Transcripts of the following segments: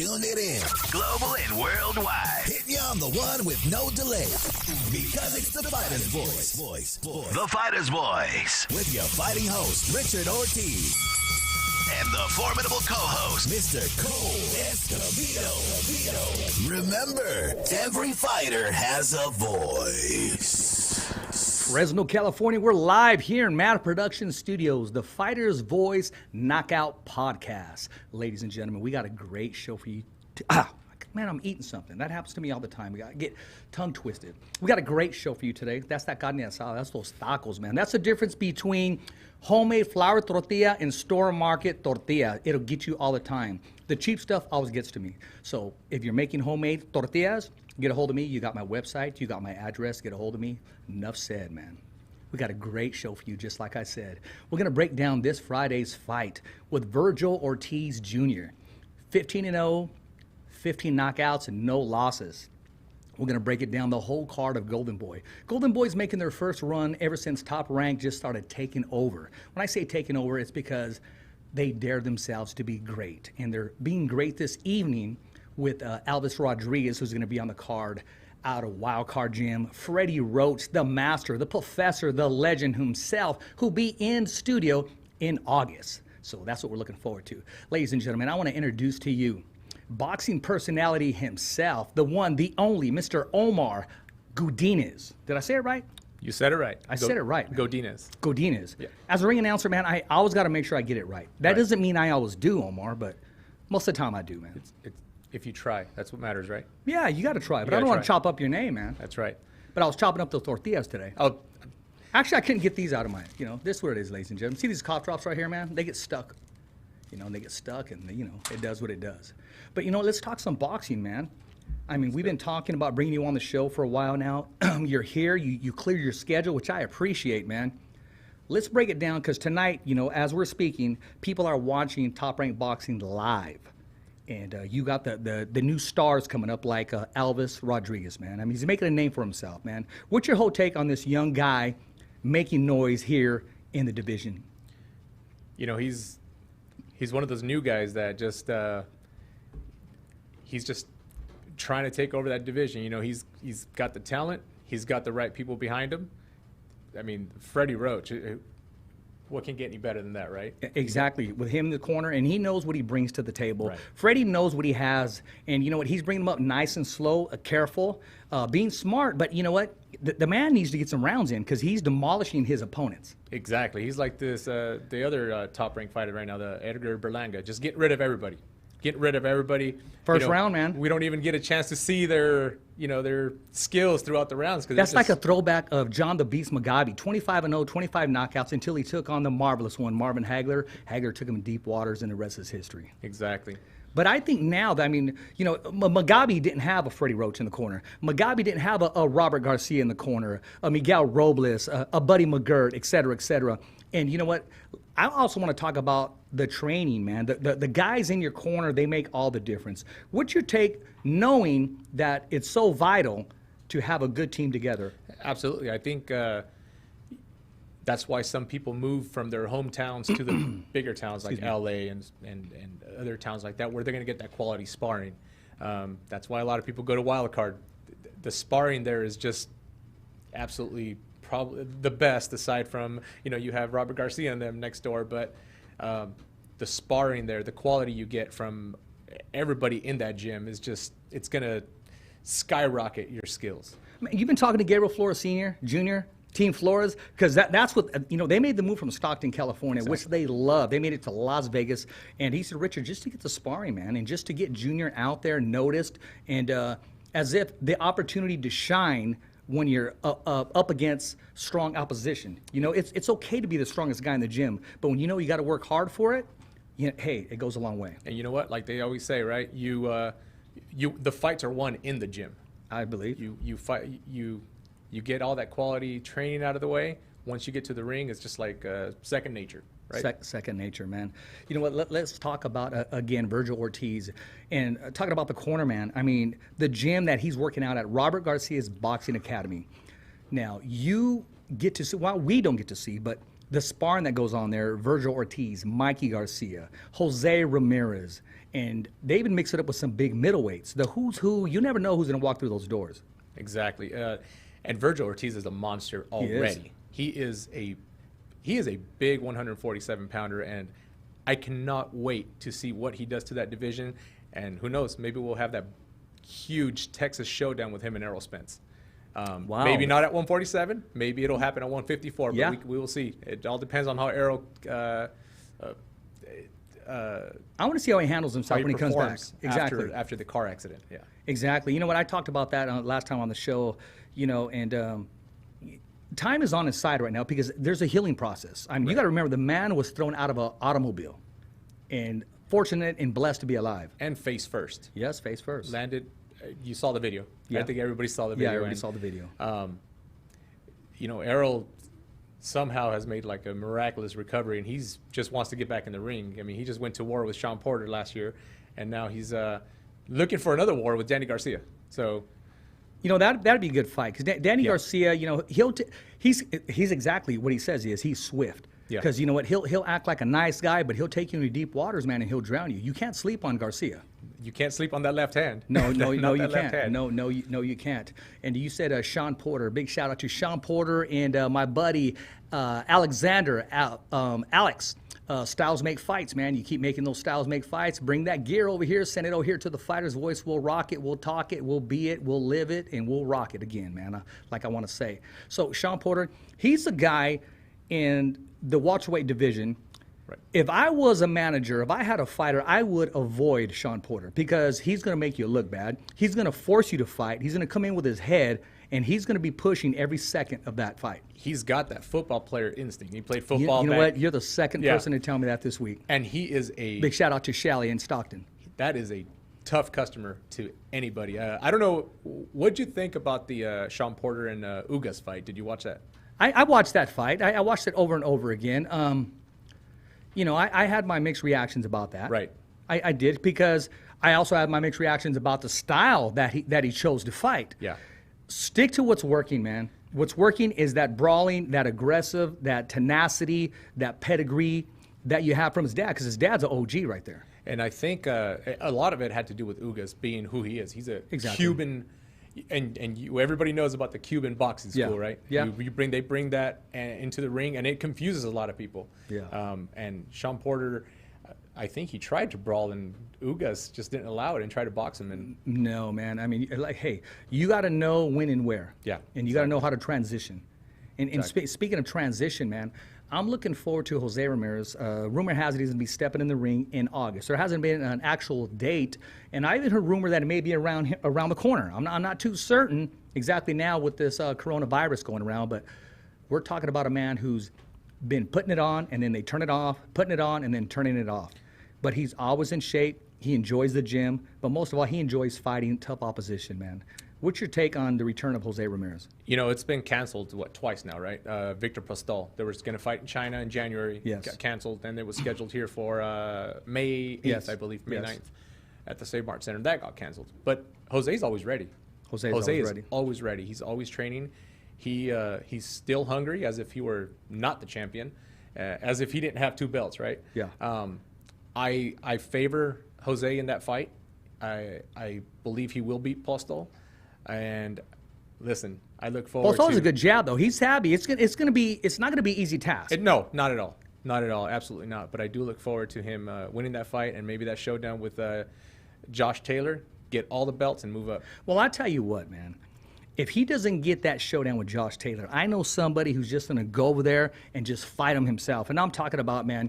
Tune it in. Global and worldwide. Hitting you on the one with no delay. Because it's the fighter's voice. The fighter's voice. With your fighting host, Richard Ortiz. And the formidable co-host, Mr. Cole Escovedo. Remember, every fighter has a voice. Fresno, California, we're live here in Matter Production Studios, the Fighter's Voice Knockout Podcast. Ladies and gentlemen, we got a great show for you. Man, I'm eating something. That happens to me all the time. We got to get tongue twisted. We got a great show for you today. That's that Godinez salad. That's those tacos, man. That's the difference between homemade flour tortilla and store market tortilla. It'll get you all the time. The cheap stuff always gets to me. So if you're making homemade tortillas, get a hold of me. You got my website. You got my address. Get a hold of me. Enough said, man. We got a great show for you, just like I said. We're going to break down this Friday's fight with Virgil Ortiz Jr. 15-0, 15 knockouts, and no losses. We're going to break it down, the whole card of Golden Boy. Golden Boy's making their first run ever since Top Rank just started taking over. When I say taking over, it's because they dare themselves to be great. And they're being great this evening with Elvis Rodriguez, who's going to be on the card out of Wild Card Gym. Freddie Roach, the master, the professor, the legend himself, who'll be in studio in August. So that's what we're looking forward to. Ladies and gentlemen, I want to introduce to you boxing personality himself, the one, the only, Mr. Omar Godinez. Did I say it right? You said it right. I said it right. Godinez. Godinez. Yeah. As a ring announcer, man, I always got to make sure I get it right. That doesn't mean I always do, Omar, but most of the time I do, man. If you try, that's what matters, right? Yeah, you got to try, but I don't want to chop up your name, man. That's right. But I was chopping up those tortillas today. Oh, Actually, I couldn't get these out of my, this is where it is, ladies and gentlemen. See these cough drops right here, man? They get stuck. They get stuck and, it does what it does. But, let's talk some boxing, man. I mean, we've been talking about bringing you on the show for a while now. You're here. You cleared your schedule, which I appreciate, man. Let's break it down because tonight, as we're speaking, people are watching Top Rank Boxing live. And you got the new stars coming up like Elvis Rodriguez, man. I mean, he's making a name for himself, man. What's your whole take on this young guy making noise here in the division? He's one of those new guys that just he's just trying to take over that division. He's got the talent. He's got the right people behind him. I mean, Freddie Roach, what can get any better than that, right? Exactly. With him in the corner, and he knows what he brings to the table. Right. Freddie knows what he has, and you know what? He's bringing him up nice and slow, careful, being smart. But you know what? The man needs to get some rounds in because he's demolishing his opponents. Exactly. He's like this, the other top-ranked fighter right now, the Edgar Berlanga. Just get rid of everybody. Get rid of everybody. First round, man. We don't even get a chance to see their skills throughout the rounds. That's like a throwback of John the Beast Mugabe, 25-0, 25 knockouts until he took on the marvelous one, Marvin Hagler. Hagler took him in deep waters, and the rest is history. Exactly. But I think now that, Mugabe didn't have a Freddie Roach in the corner. Mugabe didn't have a Robert Garcia in the corner, a Miguel Robles, a Buddy McGirt, et cetera, et cetera. And you know what? I also want to talk about the training, man. The guys in your corner, they make all the difference. What's your take knowing that it's so vital to have a good team together? Absolutely. I think that's why some people move from their hometowns to the bigger towns like LA and other towns like that where they're going to get that quality sparring. That's why a lot of people go to Wild Card. The sparring there is just absolutely probably the best, aside from, you have Robert Garcia and them next door, but the sparring there, the quality you get from everybody in that gym is just, it's going to skyrocket your skills. You've been talking to Gabriel Flores Sr., Jr., Team Flores, because that's what, they made the move from Stockton, California, exactly, which they love. They made it to Las Vegas, and he said, Richard, just to get the sparring, man, and just to get Junior out there noticed, and as if the opportunity to shine when you're up against strong opposition. It's okay to be the strongest guy in the gym, but when you got to work hard for it, hey, it goes a long way. And you know what? Like they always say, right? The fights are won in the gym. I believe. You fight. You get all that quality training out of the way. Once you get to the ring, it's just like second nature, right? Second nature, man. You know what? Let's talk about, again, Virgil Ortiz. And talking about the corner, man, I mean, the gym that he's working out at, Robert Garcia's Boxing Academy. Now, you get to see, well, we don't get to see, but the sparring that goes on there, Virgil Ortiz, Mikey Garcia, Jose Ramirez, and they even mix it up with some big middleweights. The who's who, you never know who's going to walk through those doors. Exactly. And Virgil Ortiz is a monster already. He is a big 147-pounder, and I cannot wait to see what he does to that division. And who knows, maybe we'll have that huge Texas showdown with him and Errol Spence. Wow. Maybe not at 147. Maybe it'll happen at 154. Yeah. But we will see. It all depends on how Errol I want to see how he handles himself when he comes back. Exactly. After the car accident. Yeah. Exactly. You know what? I talked about that last time on the show, and time is on his side right now because there's a healing process. I mean, you got to remember the man was thrown out of an automobile and fortunate and blessed to be alive. And face first. Yes, face first. Landed. You saw the video. Yeah. I think everybody saw the video. Yeah, everybody saw the video. Errol somehow has made like a miraculous recovery, and he's just wants to get back in the ring. I mean, he just went to war with Sean Porter last year, and now he's looking for another war with Danny Garcia. So, that'd be a good fight because Danny Garcia, he's exactly what he says he is. He's swift. Because you know what, he'll act like a nice guy, but he'll take you into deep waters, man, and he'll drown you. You can't sleep on Garcia. You can't sleep on that left hand. No, you can't. No, you can't. And you said Sean Porter. Big shout out to Sean Porter and my buddy Alexander, Alex. Styles make fights, man. You keep making those styles make fights. Bring that gear over here. Send it over here to the Fighter's Voice. We'll rock it. We'll talk it. We'll be it. We'll live it, and we'll rock it again, man. Like I want to say. So Sean Porter, he's a guy in the welterweight division. Right. If I was a manager, if I had a fighter, I would avoid Sean Porter because he's going to make you look bad. He's going to force you to fight. He's going to come in with his head, and he's going to be pushing every second of that fight. He's got that football player instinct. He played football. You know what? You're the second person to tell me that this week. And he is a big shout out to Shally in Stockton. That is a tough customer to anybody. I don't know. What'd you think about the Sean Porter and Ugas fight? Did you watch that? I watched that fight. I watched it over and over again. I had my mixed reactions about that. Right. I did because I also had my mixed reactions about the style that he chose to fight. Yeah. Stick to what's working, man. What's working is that brawling, that aggressive, that tenacity, that pedigree that you have from his dad, because his dad's an OG right there. And I think a lot of it had to do with Ugas being who he is. He's a Cuban. And everybody knows about the Cuban boxing school, right? Yeah. They bring that into the ring, and it confuses a lot of people. Yeah. And Sean Porter, I think he tried to brawl, and Ugas just didn't allow it and tried to box him. And no, man. I mean, hey, you got to know when and where. Yeah. And you got to know how to transition. And speaking of transition, man, I'm looking forward to Jose Ramirez. Rumor has it he's going to be stepping in the ring in August. There hasn't been an actual date, and I even heard rumor that it may be around the corner. I'm not too certain exactly now with this coronavirus going around, but we're talking about a man who's been putting it on, and then they turn it off, putting it on, and then turning it off. But he's always in shape. He enjoys the gym, but most of all, he enjoys fighting tough opposition, man. What's your take on the return of Jose Ramirez? It's been canceled, twice now, right? Victor Postol, they were going to fight in China in January. Yes. Got canceled, and it was scheduled here for May 8th, yes. I believe, May 9th at the Save Mart Center. That got canceled. But Jose's always ready. Jose is always ready. He's always training. He's still hungry, as if he were not the champion, as if he didn't have two belts, right? Yeah. I favor Jose in that fight. I believe he will beat Postol. And listen, I look forward to... Postol's a good jab, though. He's happy. It's not going to be easy task. No, not at all. Not at all. Absolutely not. But I do look forward to him winning that fight and maybe that showdown with Josh Taylor, get all the belts and move up. Well, I tell you what, man. If he doesn't get that showdown with Josh Taylor, I know somebody who's just going to go over there and just fight him himself. And I'm talking about, man,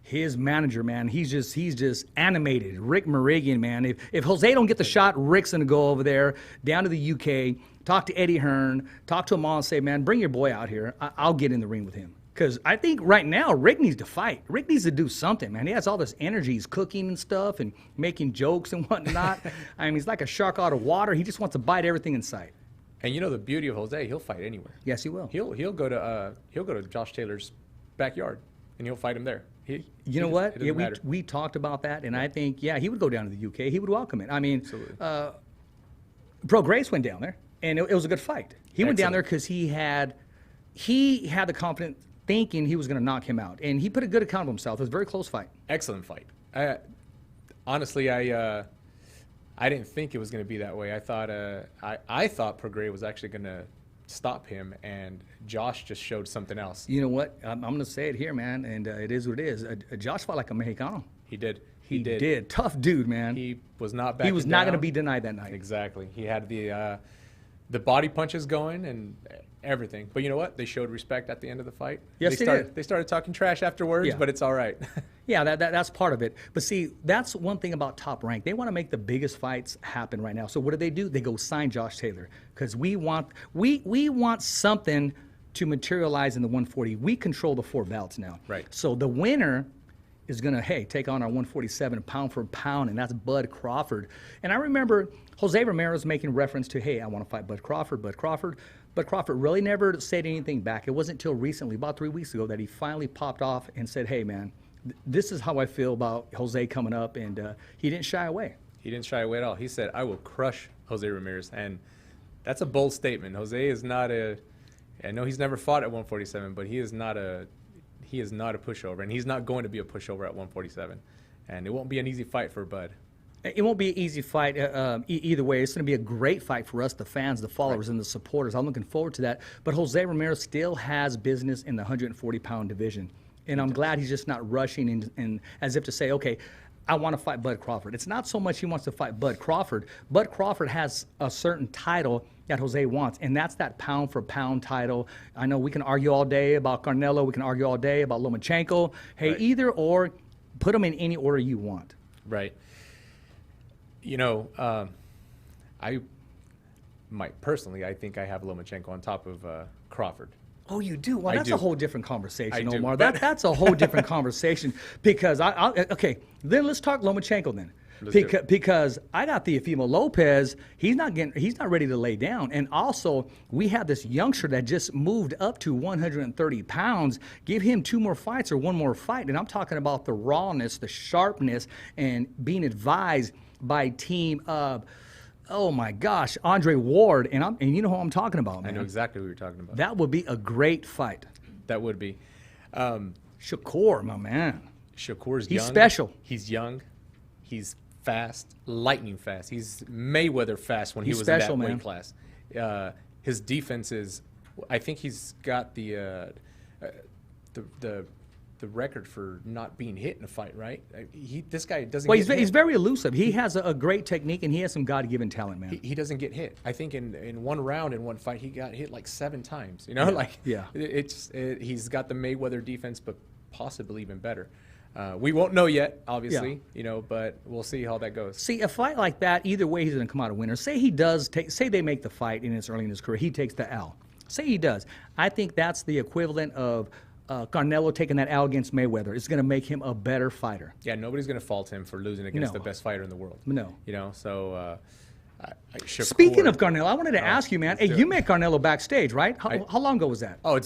his manager, man, he's just animated. Rick Meridian, man. If Jose don't get the shot, Rick's gonna go over there, down to the UK, talk to Eddie Hearn, talk to him all and say, man, bring your boy out here. I'll get in the ring with him. Because I think right now, Rick needs to fight. Rick needs to do something, man. He has all this energy. He's cooking and stuff and making jokes and whatnot. I mean, he's like a shark out of water. He just wants to bite everything in sight. And you know the beauty of Jose, he'll fight anywhere. Yes, he will. He'll go to Josh Taylor's backyard and he'll fight him there. You know what? Yeah, we talked about that, and I think, he would go down to the UK. He would welcome it. I mean, Pro Grace went down there, and it was a good fight. He went down there because he had the confidence thinking he was going to knock him out. And he put a good account of himself. It was a very close fight. Excellent fight. Honestly, I didn't think it was going to be that way. I thought Prograis was actually going to stop him, and Josh just showed something else. You know what? I'm going to say it here, man, and it is what it is. Josh fought like a Mexicano. He did. He did. Tough dude, man. He was not backing He was not going to down. be denied that night. Exactly. He had the body punches going and everything. But you know what? They showed respect at the end of the fight. Yes, they did. They started talking trash afterwards, Yeah. but it's all right. Yeah, that's part of it. But see, that's one thing about Top Rank. They want to make the biggest fights happen right now. So what do? They go sign Josh Taylor because we want something to materialize in the 140. We control the 4 belts now. Right. So the winner is going to, take on our 147 pound for pound, and that's Bud Crawford. And I remember Jose Ramirez making reference to, I want to fight Bud Crawford. Bud Crawford really never said anything back. It wasn't until recently, about 3 weeks ago, that he finally popped off and said, hey, man, this is how I feel about Jose coming up, and he didn't shy away. He didn't shy away at all. He said, I will crush Jose Ramirez. And that's a bold statement. Jose is not I know he's never fought at 147, but he is not a pushover, and he's not going to be a pushover at 147. And it won't be an easy fight for Bud. It won't be an easy fight either way. It's going to be a great fight for us, the fans, the followers, and the supporters. I'm looking forward to that. But Jose Ramirez still has business in the 140-pound division. And I'm glad he's just not rushing in as if to say, okay, I want to fight Bud Crawford. It's not so much he wants to fight Bud Crawford. Bud Crawford has a certain title that Jose wants, and that's that pound-for-pound title. I know we can argue all day about Canelo. We can argue all day about Lomachenko. Hey, Right. Either or, put them in any order you want. Right. You know, I think I have Lomachenko on top of Crawford. Oh, you do? Well, I that's do. a whole different conversation, I do, Omar. but- That's a whole different conversation because okay, then let's talk Lomachenko then. Let's do it. Because I got the Teofimo Lopez, he's not ready to lay down. And also, we have this youngster that just moved up to 130 pounds. Give him 2 more fights or 1 more fight. And I'm talking about the rawness, the sharpness, and being advised by team oh my gosh, Andre Ward, and you know who I'm talking about, man. I know exactly what you're talking about. That would be a great fight. That would be. Shakur, my man. Shakur's He's young. special. He's young. He's fast, lightning fast. He's Mayweather fast when he He's was special, in that man. weight class. His defense is, I think he's got the record for not being hit in a fight, right? This guy doesn't. Well, get hit. he's very elusive. He has a great technique, and he has some God-given talent, man. He doesn't get hit. I think in one round, in one fight, he got hit like 7 times. You know, Yeah. He's got the Mayweather defense, but possibly even better. We won't know yet, obviously, but we'll see how that goes. See, a fight like that, either way, he's going to come out a winner. Say he does say they make the fight and it's early in his career, he takes the L. Say he does. I think that's the equivalent of Canelo taking that L against Mayweather. It's going to make him a better fighter. Yeah, nobody's going to fault him for losing against No. the best fighter in the world. No. So Shakur, Speaking of Canelo, I wanted to ask you, man. Hey, let's do you it. met Canelo backstage, right? How long ago was that? Oh,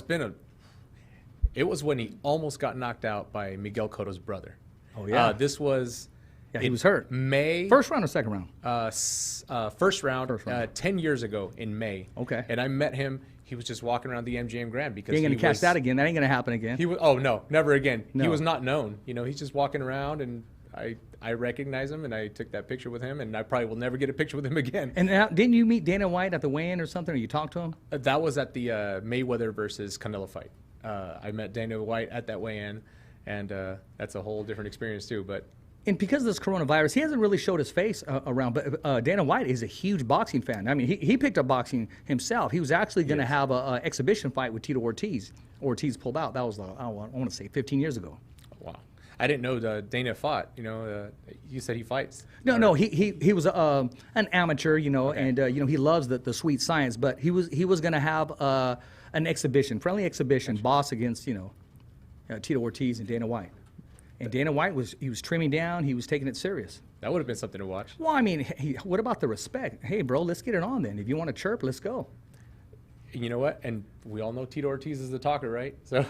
it was when he almost got knocked out by Miguel Cotto's brother. Oh, yeah. This was. Yeah, he was hurt. May. First round or second round? First round. First round. 10 years ago in May. Okay. And I met him. He was just walking around the MGM Grand because You ain't going he to catch was, that again. That ain't going to happen again. He was. Oh no, never again. He No. was not known. He's just walking around, and I recognize him, and I took that picture with him, and I probably will never get a picture with him again. And now, didn't you meet Dana White at the weigh-in or something, or you talked to him? That was at the Mayweather versus Canelo fight. I met Dana White at that weigh-in, and that's a whole different experience too. But And because of this coronavirus, he hasn't really showed his face around. But Dana White is a huge boxing fan. I mean, he picked up boxing himself. He was actually going to have an exhibition fight with Tito Ortiz. Ortiz pulled out. That was, I want to say, 15 years ago. wow, I didn't know Dana fought. You said he fights. No, he was an amateur, and he loves the sweet science. But he was going to have an exhibition, friendly exhibition, boss against Tito Ortiz and Dana White. And Dana White was trimming down. He was taking it serious. That would have been something to watch. Well, I mean, what about the respect? Hey, bro, let's get it on then. If you want to chirp, let's go. You know what? And we all know Tito Ortiz is the talker, right? So.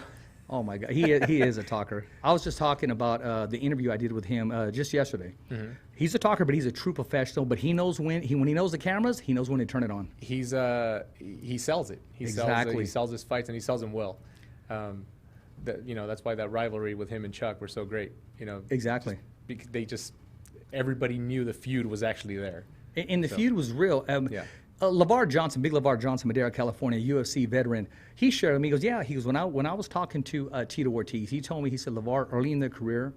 Oh my God, he is a talker. I was just talking about the interview I did with him just yesterday. Mm-hmm. He's a talker, but he's a true professional. But he knows when he knows the cameras, he knows when to turn it on. He sells it. He Exactly. He sells his fights, and he sells them well. that's why that rivalry with him and Chuck were so great. Exactly. Everybody knew the feud was actually there. And the feud was real. LeVar Johnson, big LeVar Johnson, Madera, California, UFC veteran, he shared with me, he goes, when I was talking to Tito Ortiz, he told me, he said, LeVar, early in their career,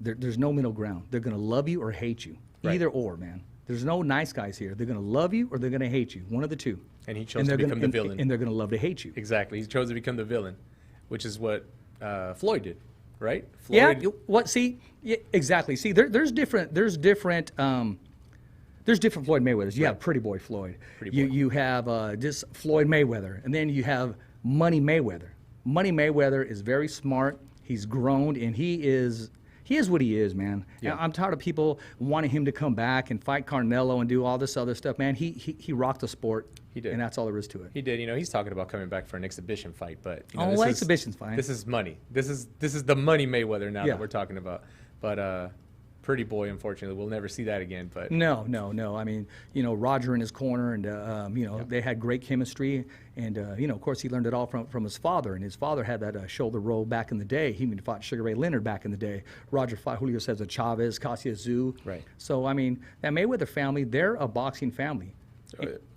there's no middle ground. They're going to love you or hate you. Right. Either or, man. There's no nice guys here. They're going to love you or they're going to hate you. One of the two. And he chose to become the villain. And they're going to love to hate you. Exactly. He chose to become the villain, which is what Floyd did, right? Exactly. See, there's different Floyd Mayweathers. You have Pretty Boy Floyd. You have just Floyd Mayweather. And then you have Money Mayweather. Money Mayweather is very smart. He's grown, and he is what he is, man. Yeah. I'm tired of people wanting him to come back and fight Canelo and do all this other stuff, man. He rocked the sport. He did. And that's all there is to it. He did. He's talking about coming back for an exhibition fight, but exhibition's fine. This is money. This is the Money Mayweather now that we're talking about. But Pretty Boy, unfortunately, we'll never see that again. But no. I mean, Roger in his corner, and they had great chemistry, and of course, he learned it all from his father, and his father had that shoulder roll back in the day. He fought Sugar Ray Leonard back in the day. Roger fought Julio Cesar Chavez, Cassius Zoo. Right. So I mean, that Mayweather family, they're a boxing family.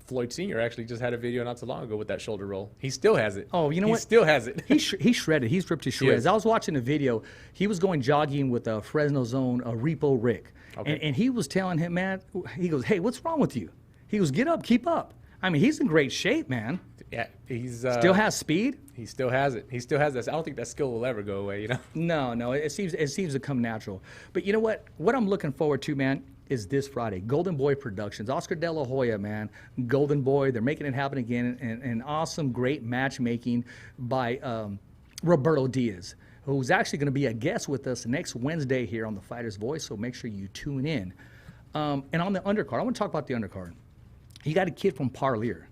Floyd Sr. actually just had a video not so long ago with that shoulder roll. He still has it. Oh, you know what? He still has it. He's shredded. He's ripped to shreds. I was watching a video. He was going jogging with Fresno's own Repo Rick. Okay. And he was telling him, man, he goes, hey, what's wrong with you? He goes, get up, keep up. I mean, he's in great shape, man. Yeah, he's still has speed. He still has it. He still has this. I don't think that skill will ever go away. No. It seems to come natural. But you know what? What I'm looking forward to, man, is this Friday. Golden Boy Productions, Oscar De La Hoya, man. Golden Boy, they're making it happen again. And an awesome, great matchmaking by Roberto Diaz, who's actually going to be a guest with us next Wednesday here on The Fighter's Voice. So make sure you tune in. And on the undercard, I want to talk about the undercard. You got a kid from Parlier,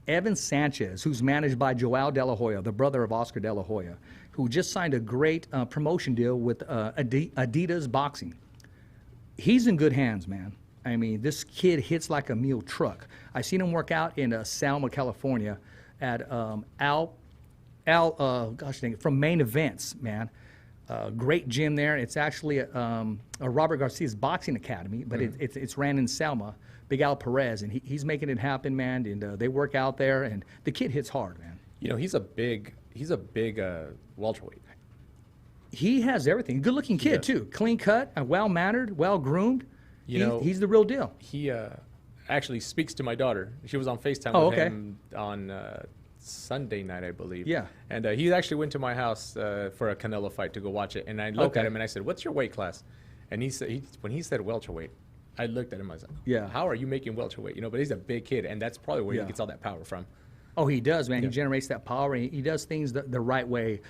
Evan Sanchez, who's managed by Joao De La Hoya, the brother of Oscar De La Hoya, who just signed a great promotion deal with Adidas Boxing. He's in good hands, man. I mean, this kid hits like a mule truck. I seen him work out in Selma, California, at from Main Events, man. Great gym there. It's actually Robert Garcia's boxing academy, but it's ran in Selma. Big Al Perez, and he's making it happen, man. And they work out there, and the kid hits hard, man. He's a big welterweight. He has everything. Good-looking kid too. Clean cut, well-mannered, well-groomed. He's the real deal. He actually speaks to my daughter. She was on FaceTime with him on Sunday night, I believe. Yeah. And he actually went to my house for a Canelo fight to go watch it. And I looked at him and I said, "What's your weight class?" And he said, when he said welterweight, I looked at him. I was like, "Yeah, how are you making welterweight?" But he's a big kid, and that's probably where he gets all that power from. Oh, he does, man. Yeah. He generates that power, and he does things the right way.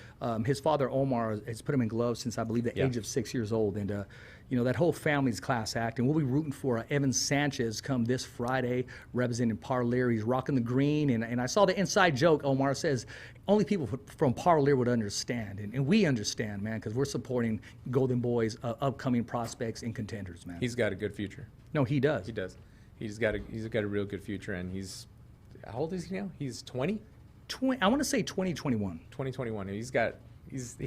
His father, Omar, has put him in gloves since, I believe, the age of 6 years old. And, that whole family's class act. And we'll be rooting for Evan Sanchez come this Friday, representing Parlier. He's rocking the green. And I saw the inside joke. Omar says, only people from Parlier would understand. And we understand, man, because we're supporting Golden Boy's upcoming prospects and contenders, man. He's got a good future. No, he does. He does. He's got a real good future, and he's... How old is he now? He's 20? I want to say 2021. 2021. He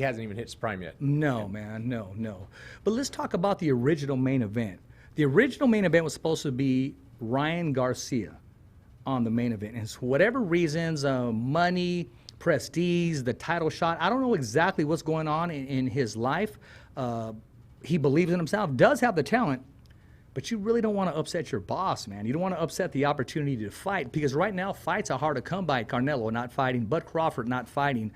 hasn't even hit his prime yet. No, man, no. But let's talk about the original main event. The original main event was supposed to be Ryan Garcia on the main event. And for whatever reasons, money, prestige, the title shot, I don't know exactly what's going on in his life. He believes in himself, does have the talent. But you really don't want to upset your boss, man. You don't want to upset the opportunity to fight, because right now fights are hard to come by. Canelo not fighting, Bud Crawford not fighting,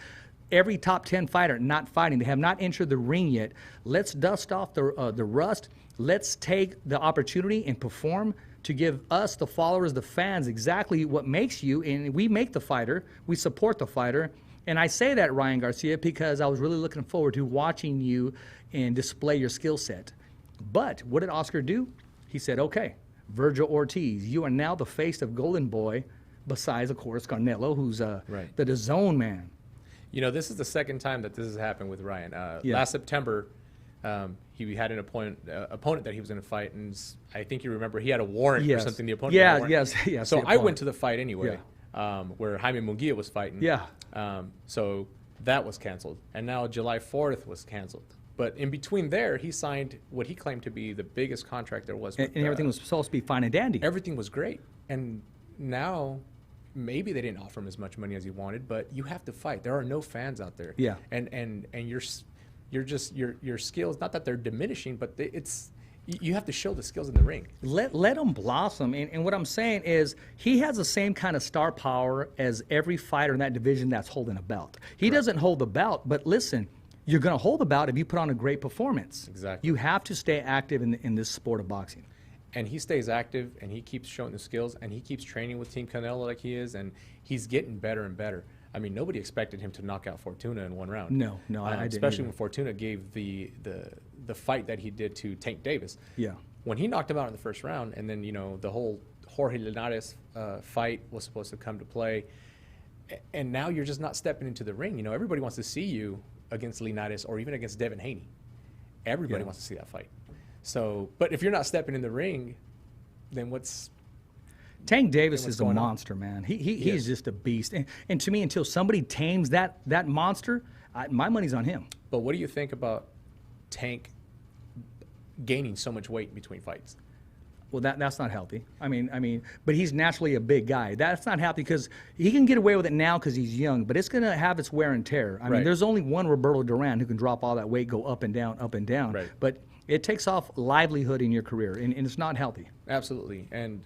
every top 10 fighter not fighting. They have not entered the ring yet. Let's dust off the rust. Let's take the opportunity and perform to give us, the followers, the fans, exactly what makes you. And we make the fighter. We support the fighter. And I say that, Ryan Garcia, because I was really looking forward to watching you and display your skill set. But what did Oscar do? He said, okay, Virgil Ortiz, you are now the face of Golden Boy, besides, of course, Canelo, who's the DAZN man. This is the second time that this has happened with Ryan. Last September, he had an opponent that he was going to fight, and I think you remember he had a warrant or something. The opponent had a warrant. Yes. So I went to the fight anyway, where Jaime Munguia was fighting. Yeah. So That was canceled. And now July 4th was canceled. But in between there, he signed what he claimed to be the biggest contract there was. And everything was supposed to be fine and dandy. Everything was great. And now maybe they didn't offer him as much money as he wanted, but you have to fight. There are no fans out there. Yeah. And your skills, not that they're diminishing, but you have to show the skills in the ring. Let him blossom. And what I'm saying is he has the same kind of star power as every fighter in that division that's holding a belt. He doesn't hold the belt, but listen, you're going to hold the belt if you put on a great performance. Exactly. You have to stay active in this sport of boxing. And he stays active, and he keeps showing the skills, and he keeps training with Team Canelo like he is, and he's getting better and better. I mean, nobody expected him to knock out Fortuna in one round. No, I didn't. Especially either. when Fortuna gave the fight that he did to Tank Davis. Yeah. When he knocked him out in the first round, and then, the whole Jorge Linares fight was supposed to come to play, and now you're just not stepping into the ring. Everybody wants to see you against Linares or even against Devin Haney. Everybody wants to see that fight. So, but if you're not stepping in the ring, then what's... Tank Davis is a monster, man. He's just a beast. And to me, until somebody tames that monster, my money's on him. But what do you think about Tank gaining so much weight between fights? Well, that's not healthy. I mean, but he's naturally a big guy. That's not healthy because he can get away with it now because he's young, but it's going to have its wear and tear. I mean, there's only one Roberto Duran who can drop all that weight, go up and down, up and down. Right. But it takes off livelihood in your career, and it's not healthy. Absolutely. And,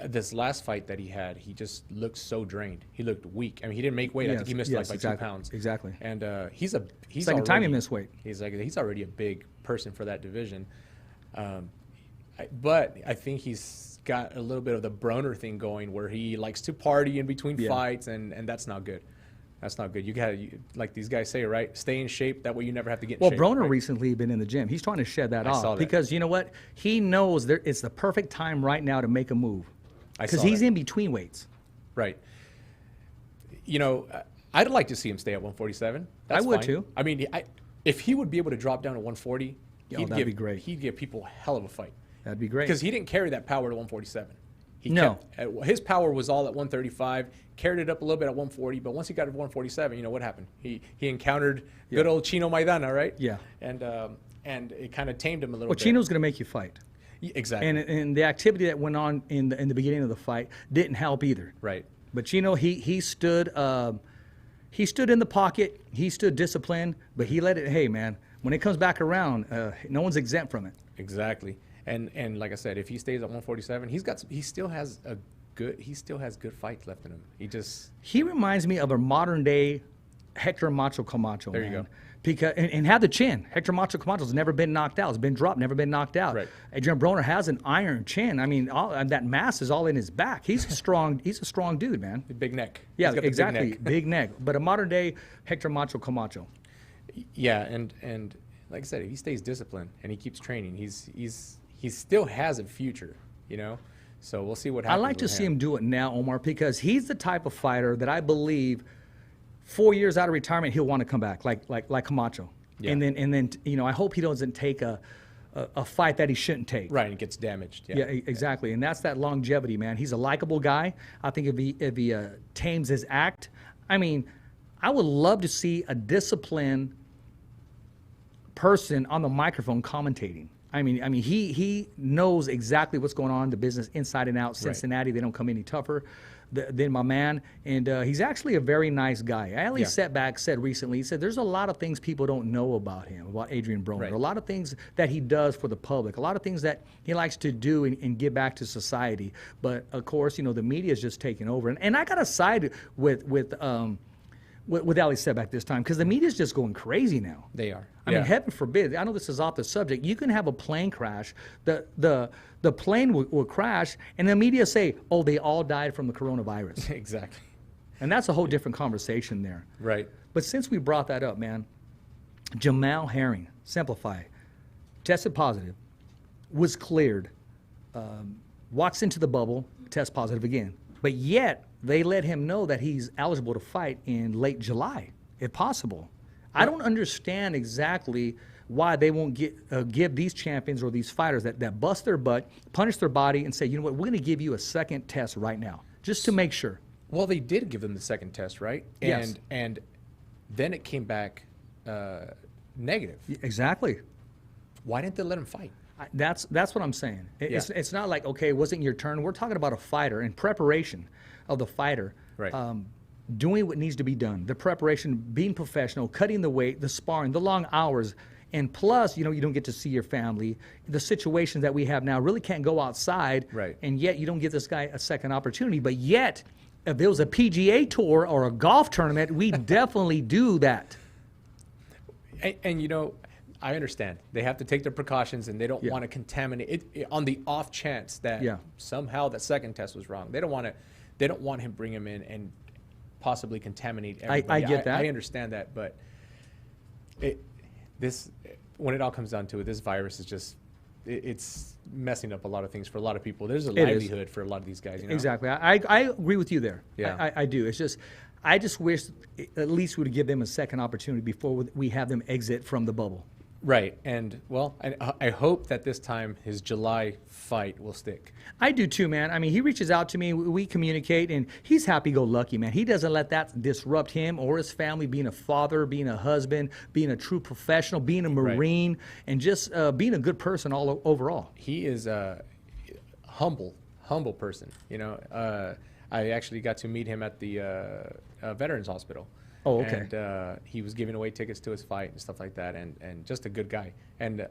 this last fight that he had, he just looked so drained. He looked weak. I mean, he didn't make weight. I think he missed by 2 pounds. Exactly. And he's second time he missed weight. He's already a big person for that division. But I think he's got a little bit of the Broner thing going where he likes to party in between fights, and that's not good. That's not good. You got to, like these guys say, right? Stay in shape. That way you never have to get in shape. Well, Broner right? recently been in the gym. He's trying to shed that off. Saw that. Because you know what? He knows it's the perfect time right now to make a move. Because he's in between weights. Right. I'd like to see him stay at 147. That's I would fine. too. I mean, if he would be able to drop down to 140, that'd be great. He'd give people a hell of a fight. That'd be great. Because he didn't carry that power to 147. His power was all at 135, carried it up a little bit at 140, but once he got to 147, what happened? He encountered good old Chino Maidana, right? Yeah. And it kind of tamed him a little bit. Well, Chino's going to make you fight. Exactly. And the activity that went on in the beginning of the fight didn't help either. Right. But Chino, he stood in the pocket. He stood disciplined, but he let it. Hey, man, when it comes back around, no one's exempt from it. Exactly. And like I said, if he stays at 147, he still has good fights left in him. He reminds me of a modern day Hector Macho Camacho. There you go. Because and had the chin. Hector Macho Camacho's never been knocked out. He's been dropped, never been knocked out. Right. Adrian Broner has an iron chin. I mean, that mass is all in his back. He's a strong dude, man. Big neck. Yeah, He's got the exactly. Big neck. But a modern day Hector Macho Camacho. Yeah, and like I said, if he stays disciplined and he keeps training, he still has a future, So we'll see what happens. I like to see him do it now, Omar, because he's the type of fighter that I believe 4 years out of retirement he'll want to come back, like Camacho. Yeah. And then I hope he doesn't take a fight that he shouldn't take. Right, and gets damaged. Yeah, exactly. And that's that longevity, man. He's a likable guy. I think if he tames his act, I mean, I would love to see a disciplined person on the microphone commentating. I mean, he knows exactly what's going on in the business inside and out. Cincinnati, they don't come any tougher than my man. And he's actually a very nice guy. Ali Setback said recently, he said, there's a lot of things people don't know about him, about Adrian Broner. Right. A lot of things that he does for the public. A lot of things that he likes to do and give back to society. But, of course, the media is just taking over. And I got to side with Ali Setback this time because the media's just going crazy now. They are. I mean, heaven forbid. I know this is off the subject. You can have a plane crash. The plane will crash, and the media say, "Oh, they all died from the coronavirus." Exactly. And that's a whole different conversation there. Right. But since we brought that up, man, Jamal Herring, Simplify, tested positive, was cleared, walks into the bubble, test positive again. But yet they let him know that he's eligible to fight in late July, if possible. I don't understand exactly why they won't give these champions or these fighters that bust their butt, punish their body, and say, you know what, we're going to give you a second test right now, just to make sure. Well, they did give them the second test, right? Yes. And then it came back negative. Exactly. Why didn't they let him fight? That's what I'm saying. It's not like, okay, it wasn't your turn. We're talking about a fighter and preparation of the fighter. Right. Doing what needs to be done. The preparation, being professional, cutting the weight, the sparring, the long hours. And plus, you don't get to see your family. The situations that we have now really can't go outside. Right. And yet you don't give this guy a second opportunity. But yet, if there was a PGA tour or a golf tournament, we definitely do that. And I understand. They have to take their precautions, and they don't want to contaminate it on the off chance that somehow that second test was wrong. They don't want him bring him in and possibly contaminate everybody. I get that. I understand that, but when it all comes down to it, this virus is just it's messing up a lot of things for a lot of people. There's a livelihood for a lot of these guys. Exactly. I agree with you there. Yeah. I do. It's just I just wish at least we would give them a second opportunity before we have them exit from the bubble. Right, and well, I hope that this time his July fight will stick. I do too, man. I mean, he reaches out to me, we communicate, and he's happy-go-lucky, man. He doesn't let that disrupt him or his family, being a father, being a husband, being a true professional, being a Marine, and just being a good person overall. He is a humble person, I actually got to meet him at the Veterans Hospital. Oh, okay. And he was giving away tickets to his fight and stuff like that, and just a good guy. And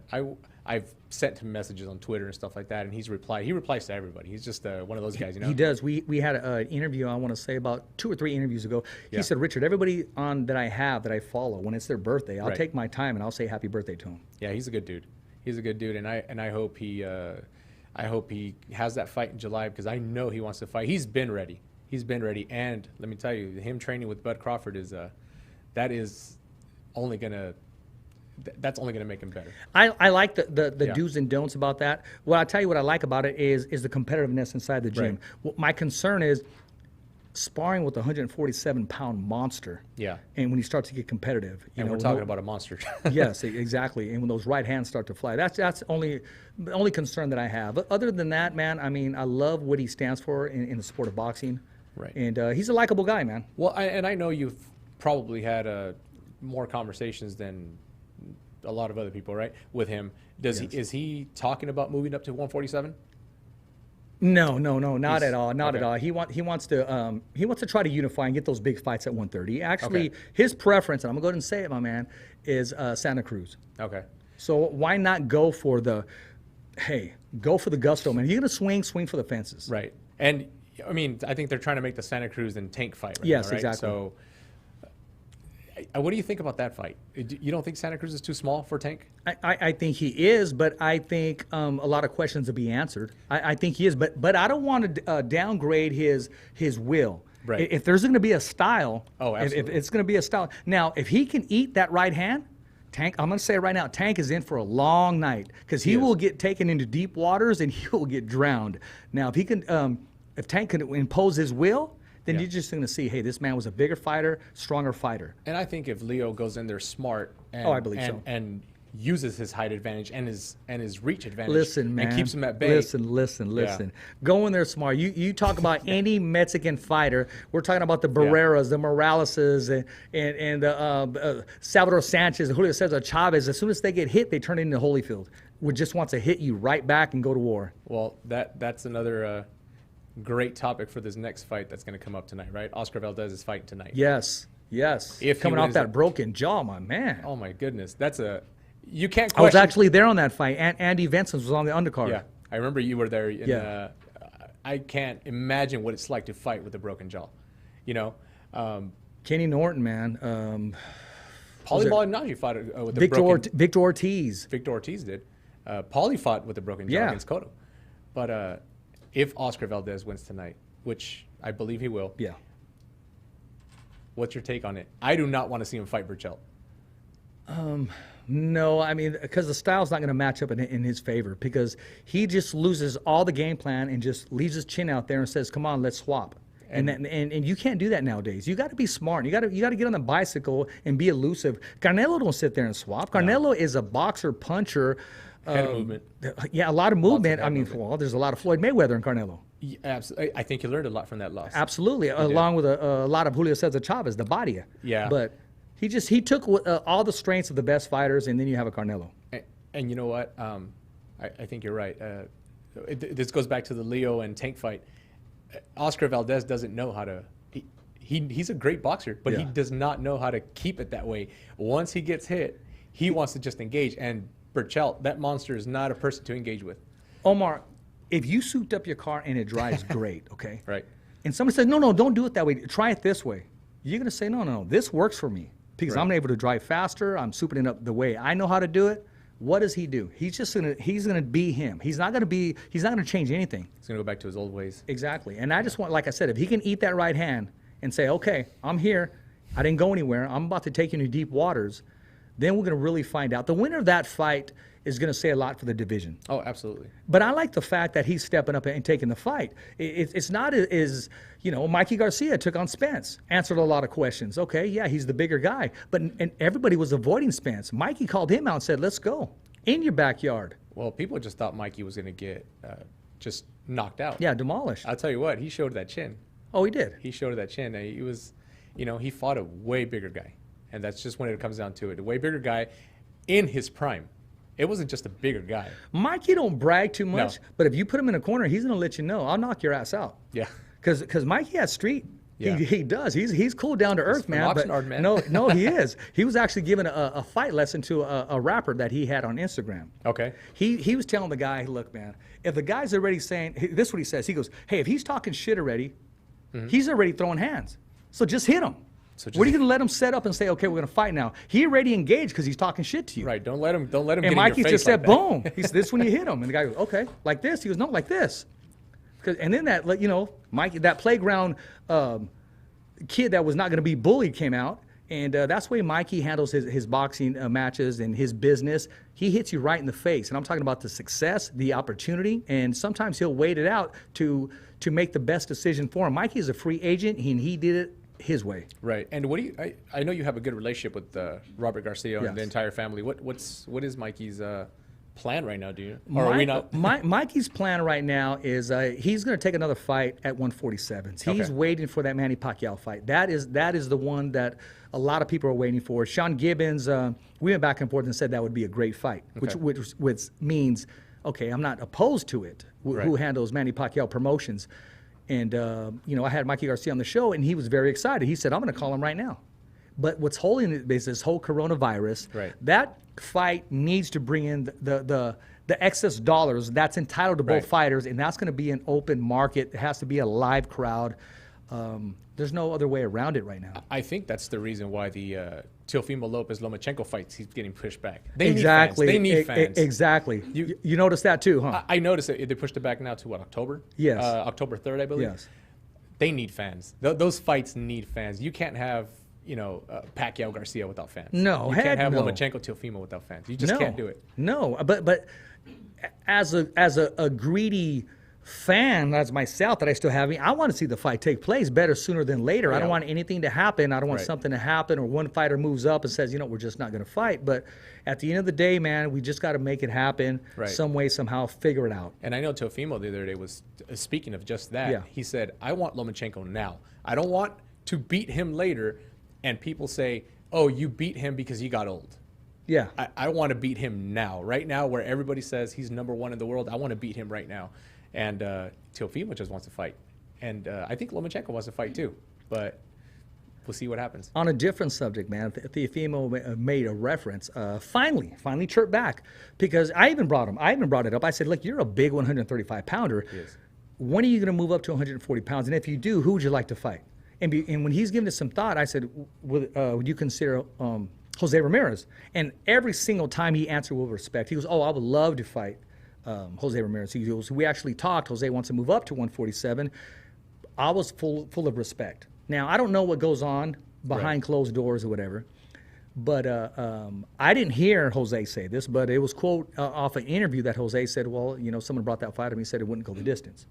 I've sent him messages on Twitter and stuff like that, and he's replied. He replies to everybody. He's just one of those guys, He does. We had an interview, I want to say about 2 or 3 interviews ago. He said, Richard, everybody that I follow, when it's their birthday, I'll take my time and I'll say happy birthday to him. Yeah, he's a good dude. He's a good dude, and I hope he has that fight in July, because I know he wants to fight. He's been ready. And let me tell you, him training with Bud Crawford is only gonna make him better. I like the do's and don'ts about that. Well, I'll tell you what I like about it is the competitiveness inside the gym. Right. Well, my concern is sparring with a 147-pound monster. Yeah. And when he starts to get competitive, and we're talking about a monster. Yes, exactly. And when those right hands start to fly, that's the only concern that I have. But other than that, man, I mean, I love what he stands for in the sport of boxing. Right. And he's a likable guy, man. Well, I know you've probably had more conversations than a lot of other people, right, with him. Is he talking about moving up to 147? No, not at all. Not at all. He wants to try to unify and get those big fights at 130. Actually, his preference, and I'm gonna go ahead and say it, my man, is Santa Cruz. Okay. So why not go for the gusto, man? You're gonna swing for the fences. Right. And I mean, I think they're trying to make the Santa Cruz and Tank fight right yes, now, right? Exactly. So what do you think about that fight? You don't think Santa Cruz is too small for Tank? I think he is, but I think a lot of questions will be answered. I think he is, but I don't want to downgrade his will. Right. If there's going to be a style, absolutely. If it's going to be a style. Now, if he can eat that right hand, Tank, I'm going to say it right now, Tank is in for a long night, because he will get taken into deep waters and he will get drowned. Now, if he can, if Tank can impose his will, then you're just going to see, hey, this man was a bigger fighter, stronger fighter. And I think if Leo goes in there smart and, I believe so. And uses his height advantage and his reach advantage, listen, man, and keeps him at bay. Listen. Yeah. Go in there smart. You talk about any Mexican fighter. We're talking about the Barreras, the Moraleses, and the Salvador Sanchez, Julio Cesar Chavez. As soon as they get hit, they turn into Holyfield, which just wants to hit you right back and go to war. Well, that's another great topic for this next fight that's going to come up tonight, right? Oscar Valdez is fighting tonight. Yes. If coming off that broken jaw, my man. Oh my goodness, you can't question. I was actually there on that fight. Andy Vincent was on the undercard. Yeah, I remember you were there. I can't imagine what it's like to fight with a broken jaw. Kenny Norton, man. Paulie Malignaggi fought with Victor Ortiz. Victor Ortiz did. Paulie fought with a broken jaw against Cotto. But if Oscar Valdez wins tonight, which I believe he will, what's your take on it? I do not want to see him fight Burchell. No, I mean, because the style's not going to match up in his favor, because he just loses all the game plan and just leaves his chin out there and says, come on, let's swap. And you can't do that nowadays. You got to be smart. You got to get on the bicycle and be elusive. Canelo don't sit there and swap. Canelo is a boxer, puncher. Head movement. Yeah, a lot of movement. Well, there's a lot of Floyd Mayweather and Canelo. Yeah, absolutely. I think he learned a lot from that loss. Absolutely, along with a lot of Julio Cesar Chavez, the body. Yeah. But He took all the strengths of the best fighters, and then you have a Canelo. And you know what? I think you're right. This goes back to the Leo and Tank fight. Oscar Valdez doesn't know how to. He's a great boxer, but he does not know how to keep it that way. Once he gets hit, he wants to just engage. And Burchell, that monster is not a person to engage with. Omar, if you souped up your car and it drives great, okay? Right. And somebody says, no, don't do it that way. Try it this way. You're going to say, no, this works for me because I'm able to drive faster. I'm souping it up the way I know how to do it. What does he do? He's going to be him. He's not going to change anything. He's going to go back to his old ways. Exactly. And I just want, like I said, if he can eat that right hand and say, okay, I'm here. I didn't go anywhere. I'm about to take you into deep waters. Then we're going to really find out. The winner of that fight is going to say a lot for the division. Oh, absolutely. But I like the fact that he's stepping up and taking the fight. It's not as, Mikey Garcia took on Spence, answered a lot of questions. Okay, yeah, he's the bigger guy. And everybody was avoiding Spence. Mikey called him out and said, let's go in your backyard. Well, people just thought Mikey was going to get just knocked out. Yeah, demolished. I'll tell you what, he showed that chin. Oh, he did? He showed that chin. He was, he fought a way bigger guy. And that's just when it comes down to it. A way bigger guy in his prime. It wasn't just a bigger guy. Mikey don't brag too much, but if you put him in a corner, he's going to let you know, I'll knock your ass out. Yeah. Because Mikey has street. Yeah. He does. He's cool down to earth, man. Oxnard, man. No, he is. He was actually giving a fight lesson to a rapper that he had on Instagram. Okay. He was telling the guy, look, man, if the guy's already saying, this is what he says. He goes, hey, if he's talking shit already, he's already throwing hands. So just hit him. What are you going to let him set up and say, okay, we're going to fight now? He already engaged because he's talking shit to you. Right. Don't let him And get in Mikey your face just like said, that. boom. He said, this is when you hit him. And the guy goes, okay, like this. He goes, no, like this. And then that, Mikey, that playground kid that was not going to be bullied came out. And that's the way Mikey handles his boxing matches and his business. He hits you right in the face. And I'm talking about the success, the opportunity, and sometimes he'll wait it out to make the best decision for him. Mikey is a free agent, and he did it his way. Right. And what do you? I know you have a good relationship with Robert Garcia and the entire family. What is Mikey's plan right now? Do you? Or are we not? Mikey's plan right now is he's going to take another fight at 147. He's waiting for that Manny Pacquiao fight. That is the one that a lot of people are waiting for. Sean Gibbons, we went back and forth and said that would be a great fight, which means, okay, I'm not opposed to it. Who handles Manny Pacquiao promotions? And, I had Mikey Garcia on the show, and he was very excited. He said, I'm going to call him right now. But what's holding it is this whole coronavirus. Right. That fight needs to bring in the excess dollars that's entitled to both fighters, and that's going to be an open market. It has to be a live crowd. There's no other way around it right now. I think that's the reason why the Teofimo Lopez-Lomachenko fights keep getting pushed back. They need fans. Exactly. You noticed that too, huh? I noticed it. They pushed it back now to what, October? Yes. October 3rd, I believe. Yes. They need fans. Those fights need fans. You can't have Pacquiao Garcia without fans. No, you can't have no. Lomachenko Teofimo without fans. You just can't do it. No, but as a greedy fan as myself that I still have, I want to see the fight take place better sooner than later. I don't want anything to happen. I don't want something to happen or one fighter moves up and says, we're just not going to fight. But at the end of the day, man, we just got to make it happen some way, somehow, figure it out. And I know Teofimo the other day was speaking of just that. Yeah. He said, I want Lomachenko now. I don't want to beat him later and people say, oh, you beat him because he got old. Yeah. I want to beat him now. Right now, where everybody says he's #1 in the world, I want to beat him right now. And Teofimo just wants to fight. And I think Lomachenko wants to fight too. But we'll see what happens. On a different subject, man, Teofimo made a reference. Finally chirped back. Because I even brought it up. I said, look, you're a big 135-pounder. Yes. When are you going to move up to 140 pounds? And if you do, who would you like to fight? And when he's giving it some thought, I said, would you consider Jose Ramirez? And every single time he answered with respect. He goes, oh, I would love to fight Jose Ramirez. He goes, we actually talked. Jose wants to move up to 147. I was full of respect. Now, I don't know what goes on behind closed doors or whatever, but I didn't hear Jose say this, but it was quote off an interview that Jose said, well, someone brought that fight to me and said it wouldn't go the distance.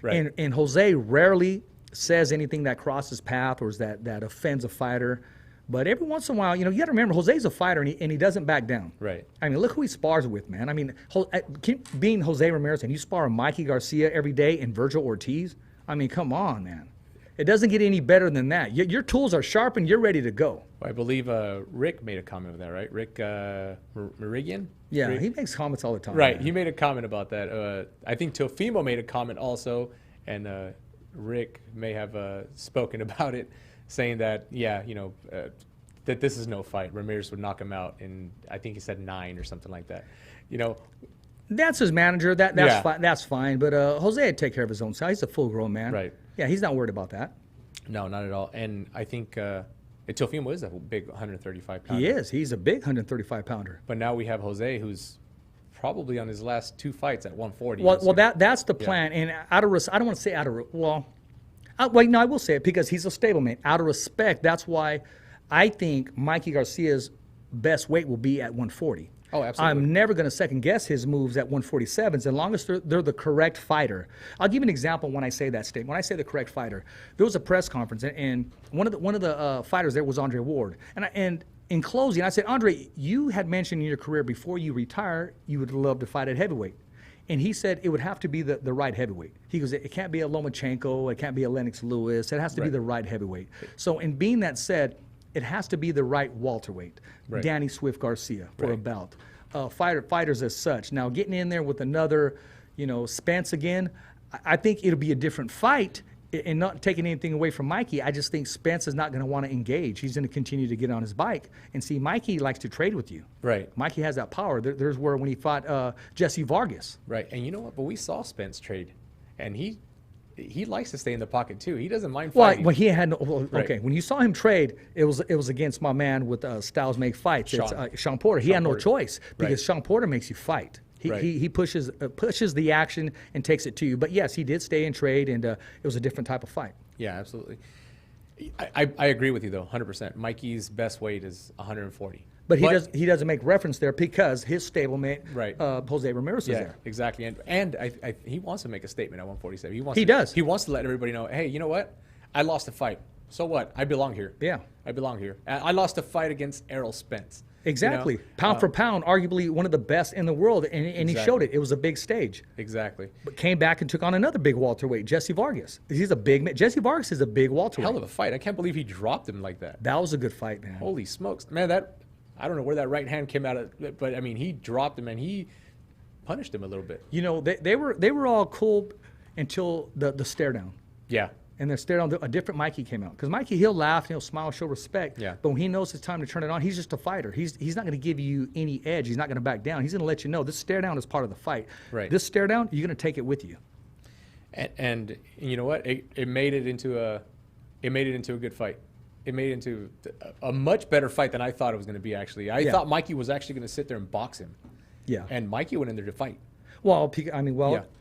Right. And Jose rarely says anything that crosses path or that offends a fighter. But every once in a while, you got to remember, Jose's a fighter, and he doesn't back down. Right. I mean, look who he spars with, man. I mean, being Jose Ramirez and you spar Mikey Garcia every day and Virgil Ortiz, I mean, come on, man. It doesn't get any better than that. Your tools are sharp and you're ready to go. I believe Rick made a comment of that, right? Rick Merigian? Yeah, Rick? he makes comments all the time. Right, man. he made a comment about that. I think Teofimo made a comment also, and Rick may have spoken about it, saying that, that this is no fight. Ramirez would knock him out in, I think he said 9 or something like that. That's his manager. That's fine. That's fine. But Jose would take care of his own side. He's a full-grown man. Right. Yeah, he's not worried about that. No, not at all. And I think Teofimo is a big 135-pounder. He is. He's a big 135-pounder. But now we have Jose, who's probably on his last 2 fights at 140. Well, that's the plan. Yeah. And I don't want to say I will say it because he's a stablemate. Out of respect, that's why I think Mikey Garcia's best weight will be at 140. Oh, absolutely. I'm never going to second guess his moves at 147s as long as they're the correct fighter. I'll give you an example when I say that statement. When I say the correct fighter, there was a press conference and one of the fighters there was Andre Ward. And in closing, I said, Andre, you had mentioned in your career before you retire, you would love to fight at heavyweight. And he said it would have to be the right heavyweight. He goes, it can't be a Lomachenko, it can't be a Lennox Lewis, it has to be the right heavyweight. So in being that said, it has to be the right welterweight, Danny Swift Garcia for a belt. Fighters as such. Now getting in there with another, Spence again, I think it'll be a different fight. And not taking anything away from Mikey, I just think Spence is not going to want to engage. He's going to continue to get on his bike. And see, Mikey likes to trade with you. Right. Mikey has that power. There's where when he fought Jesse Vargas. Right. And you know what? But we saw Spence trade. And he likes to stay in the pocket, too. He doesn't mind fighting. Well, he had okay. When you saw him trade, it was against my man with Styles Make Fights. Sean Porter. He had no choice because Sean Porter makes you fight. He pushes the action and takes it to you. But yes, he did stay in trade, and it was a different type of fight. Yeah, absolutely. I agree with you though, 100%. Mikey's best weight is 140. But he doesn't make reference there because his stablemate, Jose Ramirez, is there. Exactly. And he wants to make a statement at 147. He wants to let everybody know, hey, you know what? I lost a fight. So what? I belong here. Yeah. I belong here. I lost a fight against Errol Spence. Exactly. Pound for pound, arguably one of the best in the world, and he showed it. It was a big stage. Exactly. But came back and took on another big welterweight, Jesse Vargas. He's a big man. Jesse Vargas is a big welterweight. Hell of a fight. I can't believe he dropped him like that. That was a good fight, man. Holy smokes. Man, I don't know where that right hand came out of, but I mean, he dropped him and he punished him a little bit. They were all cool until the stare down. Yeah. And then stare down. A different Mikey came out because Mikey, he'll laugh, he'll smile, show respect. Yeah. But when he knows it's time to turn it on, he's just a fighter. He's not going to give you any edge. He's not going to back down. He's going to let you know this stare down is part of the fight. Right. This stare down, you're going to take it with you. And you know what? It made it into a good fight. It made it into a much better fight than I thought it was going to be. Actually, I thought Mikey was actually going to sit there and box him. Yeah. And Mikey went in there to fight. Well,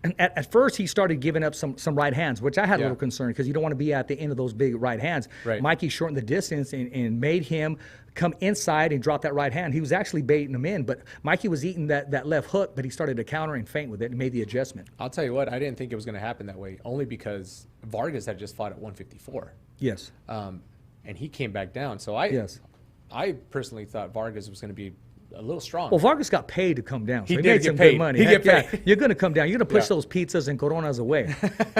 and at first he started giving up some right hands, which I had a little concern because you don't want to be at the end of those big right hands. Right. Mikey shortened the distance and made him come inside and drop that right hand. He was actually baiting him in, but Mikey was eating that left hook, but he started to counter and feint with it and made the adjustment. I'll tell you what, I didn't think it was going to happen that way, only because Vargas had just fought at 154. Yes. And he came back down. So I personally thought Vargas was going to be a little strong. Well, Vargas got paid to come down. So he did made some get paid. good money. He get paid. Yeah, you're going to come down. You're going to push those pizzas and coronas away.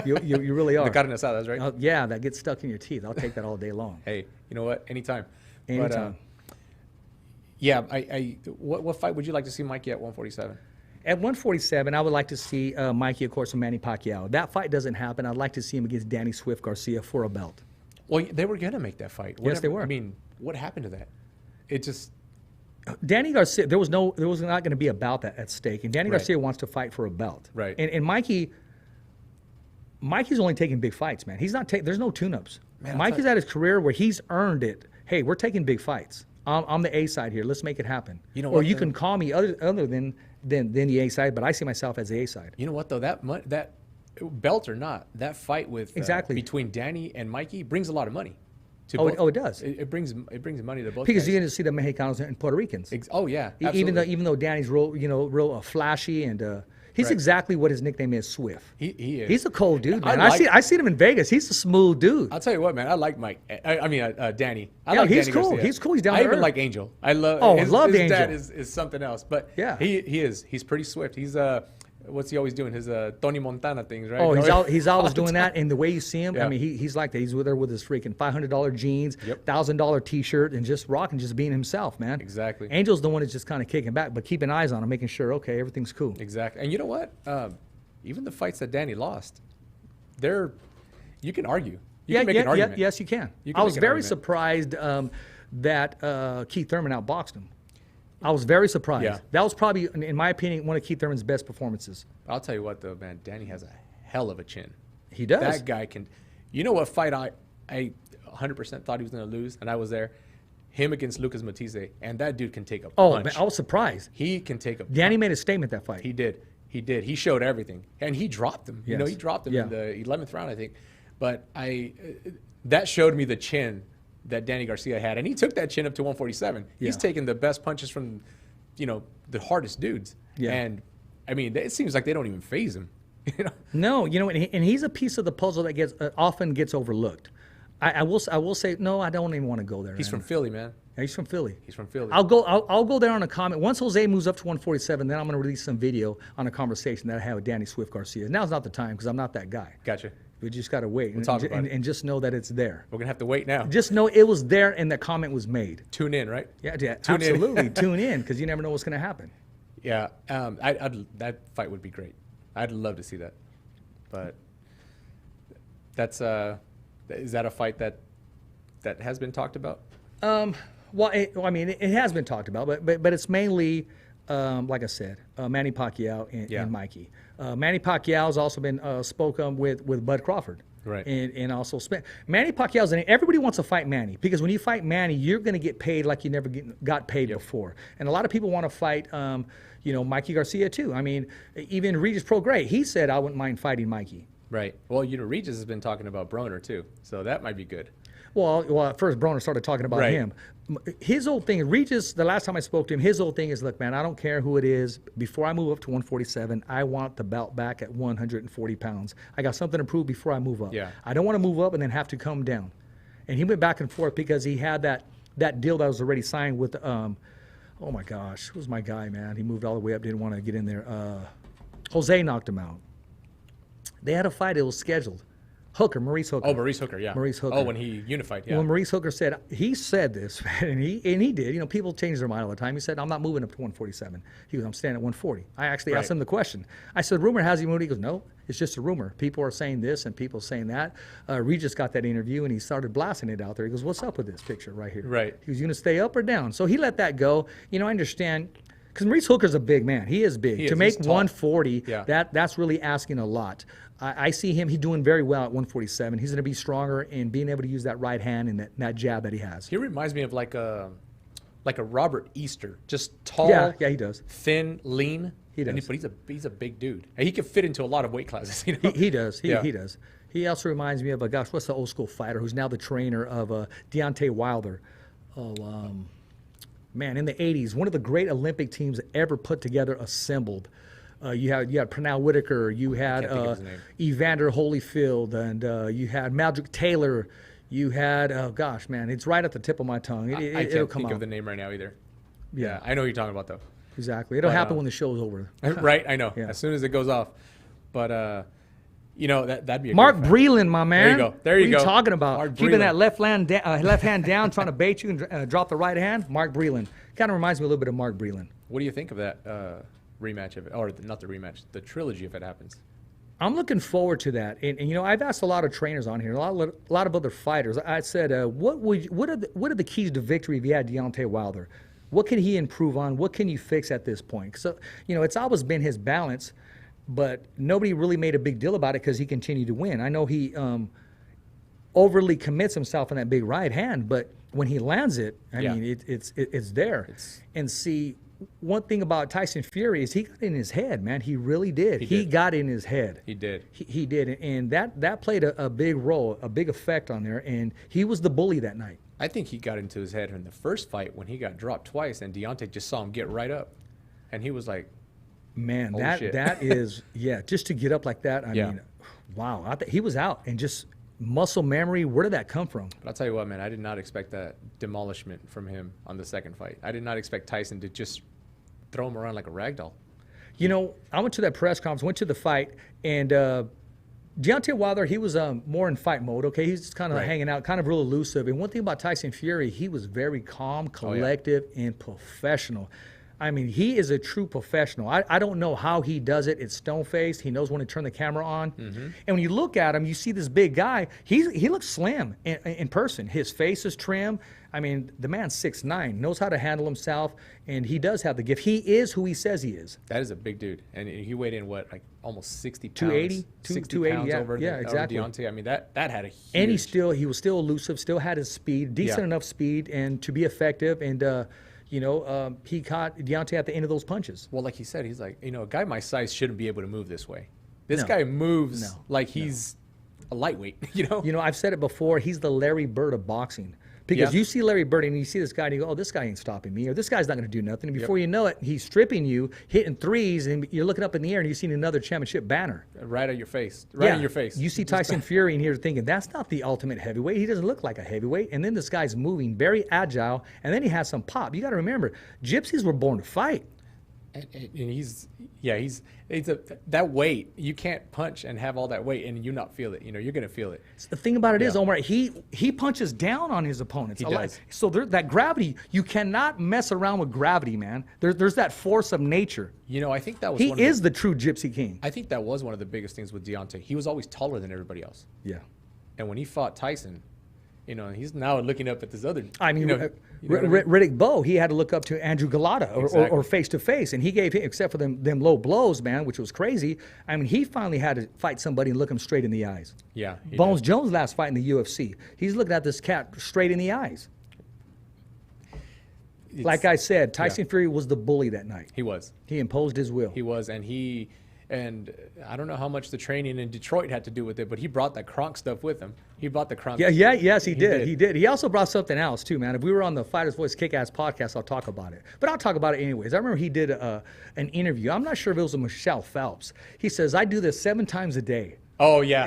You really are. The Godinez, that's right. Yeah, that gets stuck in your teeth. I'll take that all day long. Hey, you know what? Anytime. Anytime. What fight would you like to see Mikey at 147? At 147, I would like to see Mikey, of course, and Manny Pacquiao. That fight doesn't happen. I'd like to see him against Danny Swift Garcia for a belt. Well, they were going to make that fight. Yes, they were. I mean, what happened to that? It just... Danny Garcia, there was not going to be a bout at stake, and Danny Garcia wants to fight for a belt. Right. And Mikey's only taking big fights, man. He's not there's no tune-ups. Mikey's at his career where he's earned it. Hey, we're taking big fights. I'm the A side here. Let's make it happen. You know, or you can call me other than the A side, but I see myself as the A side. You know what though? That belt or not, that fight with between Danny and Mikey brings a lot to it does. It brings money to both. Because guys. you're going to see the Mexicanos and Puerto Ricans. Oh yeah, absolutely. Even though Danny's real flashy and he's exactly what his nickname is, Swift. He is. He's a cold dude, man. I seen him in Vegas. He's a smooth dude. I'll tell you what, man. I like Mike. Danny. He's Danny cool. Garcia. He's cool. He's down to earth. I even like Angel. I love. I love his Angel. dad is something else. But he is. He's pretty swift. He's what's he always doing? His Tony Montana things, right? Oh, he's always doing that. And the way you see him, Yeah. I mean, he's like that. He's there with his freaking $500 jeans, Yep. $1,000 T-shirt, and just rocking, just being himself, man. Exactly. Angel's the one that's just kind of kicking back, but keeping eyes on him, making sure, okay, everything's cool. Exactly. And you know what? Even the fights that Danny lost, you can argue. You can make an argument. Yes, you can. You can I make was an very argument. surprised that Keith Thurman outboxed him. I was very surprised. Yeah. That was probably, in my opinion, one of Keith Thurman's best performances. I'll tell you what, though, man. Danny has a hell of a chin. He does. That guy can. You know what fight I 100% thought he was going to lose, and I was there? Him against Lucas Matisse, and that dude can take a Oh, punch. man, I was surprised. He can take a Danny punch. made a statement that fight. He did. He showed everything, and he dropped him. You know, Yes. he dropped him Yeah. in the 11th round, I think. But that showed me the chin that Danny Garcia had, and he took that chin up to 147. He's Yeah. taking the best punches from, the hardest dudes. Yeah. And I mean, it seems like they don't even phase him. No, and he's a piece of the puzzle that gets often gets overlooked. I will say no. I don't even want to go there. He's man. from Philly, man. Yeah, he's from Philly. He's from Philly. I'll go there on a comment. Once Jose moves up to 147, then I'm going to release some video on a conversation that I had with Danny Swift Garcia. Now's not the time because I'm not that guy. Gotcha. We just got to wait talk about it. and just know that it's there. We're gonna have to wait now. Just know it was there and the comment was made. Tune in, right? Yeah, Tune in. absolutely. Tune in because you never know what's going to happen. Yeah, that fight would be great. I'd love to see that. But is that a fight that has been talked about? Well, it has been talked about, but it's mainly, like I said, Manny Pacquiao and Mikey. Manny Pacquiao has also been spoken with Bud Crawford. Right. And also Manny Pacquiao's in it. Everybody wants to fight Manny because when you fight Manny, you're going to get paid like you never got paid before. And a lot of people want to fight, Mikey Garcia too. I mean, even Regis Prograis, he said, I wouldn't mind fighting Mikey. Right. Well, Regis has been talking about Broner too, so that might be good. Well, at first Broner started talking about Right. him. His whole thing, Regis, the last time I spoke to him, his whole thing is, look, man, I don't care who it is. Before I move up to 147, I want the belt back at 140 pounds. I got something to prove before I move up. Yeah. I don't want to move up and then have to come down. And he went back and forth because he had that deal that was already signed with, oh my gosh, who's my guy, man? He moved all the way up, didn't want to get in there. Jose knocked him out. They had a fight, it was scheduled. Maurice Hooker. Oh, Maurice Hooker, yeah. Maurice Hooker. Oh, when he unified, yeah. When Maurice Hooker said, he said this, man, and he did. People change their mind all the time. He said, I'm not moving up to 147. He goes, I'm staying at 140. I actually asked him the question. I said, rumor has he moved? He goes, no, it's just a rumor. People are saying this and people saying that. Regis got that interview and he started blasting it out there. He goes, what's up with this picture right here? Right. He goes, you going to stay up or down? So he let that go. I understand. Because Maurice Hooker's a big man. He is big. He is. To make He's tall. 140, Yeah. that's really asking a lot. I see him. He's doing very well at 147. He's going to be stronger in being able to use that right hand and that jab that he has. He reminds me of like a Robert Easter, just tall, Yeah, he does. thin, lean. He does. But he's a big dude. And he can fit into a lot of weight classes. He does. He Yeah. does. He also reminds me of what's the old school fighter who's now the trainer of Deontay Wilder. Man, in the 80s, one of the great Olympic teams ever put together, assembled. You had Pernell Whitaker, you had Can't think of his name. Evander Holyfield, and you had Magic Taylor. You had, it's right at the tip of my tongue. I it'll can't come think out. of the name right now either. Yeah. I know who you're talking about though. Exactly. It'll But, happen when the show's over. Right, I know. Yeah. As soon as it goes off. But that'd be a Mark great fight. Breland, my man. There you go. There you what go. What are you talking about? Mark Keeping Breland. that left hand down, trying to bait you and drop the right hand? Mark Breland. Kind of reminds me a little bit of Mark Breland. What do you think of that rematch not the rematch, the trilogy if it happens? I'm looking forward to that. And I've asked a lot of trainers on here, a lot of other fighters. I said, what are the keys to victory if you had Deontay Wilder? What can he improve on? What can you fix at this point? So, it's always been his balance, but nobody really made a big deal about it because he continued to win. I know he overly commits himself in that big right hand, but when he lands it, I mean, it's there. And see, one thing about Tyson Fury is he got in his head, man. He really did. He got in his head. He did. He did, and that played a big role, a big effect on there, and he was the bully that night. I think he got into his head in the first fight when he got dropped twice and Deontay just saw him get right up. And he was like, man, oh, that shit. that is, just to get up like that, I Yeah. mean, wow. He was out, and just muscle memory, where did that come from? But I'll tell you what, man, I did not expect that demolishment from him on the second fight. I did not expect Tyson to just throw him around like a rag doll. You know, I went to that press conference, went to the fight, and Deontay Wilder, he was more in fight mode, okay? He's just kind of hanging out, kind of real elusive. And one thing about Tyson Fury, he was very calm, collective, and professional. I mean, he is a true professional. I don't know how he does it. It's stone-faced. He knows when to turn the camera on. And when you look at him, you see this big guy. He looks slim in person. His face is trim. I mean, the man's 6'9", knows how to handle himself, and he does have the gift. He is who he says he is. That is a big dude. And he weighed in, what, like almost 60 pounds? 280? 60 280, pounds yeah. over Exactly. over Deontay. I mean, that had a huge... And he was still elusive, still had his speed, decent enough speed, and to be effective, and... he caught Deontay at the end of those punches. Well, like he said, he's like, a guy my size shouldn't be able to move this way. This guy moves like he's a lightweight, You know, I've said it before. He's the Larry Bird of boxing. Because you see Larry Bird and you see this guy and you go, oh, this guy ain't stopping me, or this guy's not going to do nothing. And before you know it, he's stripping you, hitting threes, and you're looking up in the air and you've seen another championship banner. Right at your face. Right in your face. You see Tyson Fury and you're thinking, that's not the ultimate heavyweight. He doesn't look like a heavyweight. And then this guy's moving, very agile, and then he has some pop. You got to remember, gypsies were born to fight. And that weight, you can't punch and have all that weight and you not feel it. You're going to feel it. The thing about it is, Omar, he punches down on his opponents. He does. So that gravity, you cannot mess around with gravity, man. There's that force of nature. I think that was he is the true gypsy king. I think that was one of the biggest things with Deontay. He was always taller than everybody else. Yeah. And when he fought Tyson, he's now looking up at this other. I mean, Riddick Bowe, he had to look up to Andrew Galata or face to face, and he gave him, except for them low blows, man, which was crazy. I mean, he finally had to fight somebody and look him straight in the eyes. Yeah. Bones Jones' last fight in the UFC, he's looking at this cat straight in the eyes. Like I said, Tyson Fury was the bully that night. He was. He imposed his will. He was, and I don't know how much the training in Detroit had to do with it, but he brought that Kronk stuff with him. He brought the Kronk. Yes, he did. He also brought something else too, man. If we were on the Fighter's Voice Kick-Ass podcast, I'll talk about it. But I'll talk about it anyways. I remember he did an interview. I'm not sure if it was with Michelle Phelps. He says, I do this 7 times a day. Oh, yeah.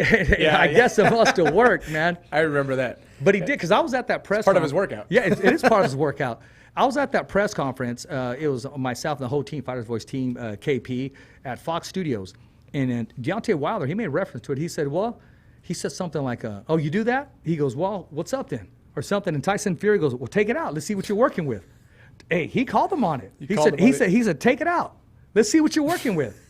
I guess it must have worked, man. I remember that. But he did, because I was at that press conference. Part of his workout. Yeah, it is part of his workout. I was at that press conference. It was myself and the whole team, Fighter's Voice team, KP, at Fox Studios. And Deontay Wilder, he made reference to it. He said something like, oh, you do that? He goes, well, what's up then? Or something. And Tyson Fury goes, well, take it out. Let's see what you're working with. Hey, he called him on it. He said, take it out. Let's see what you're working with.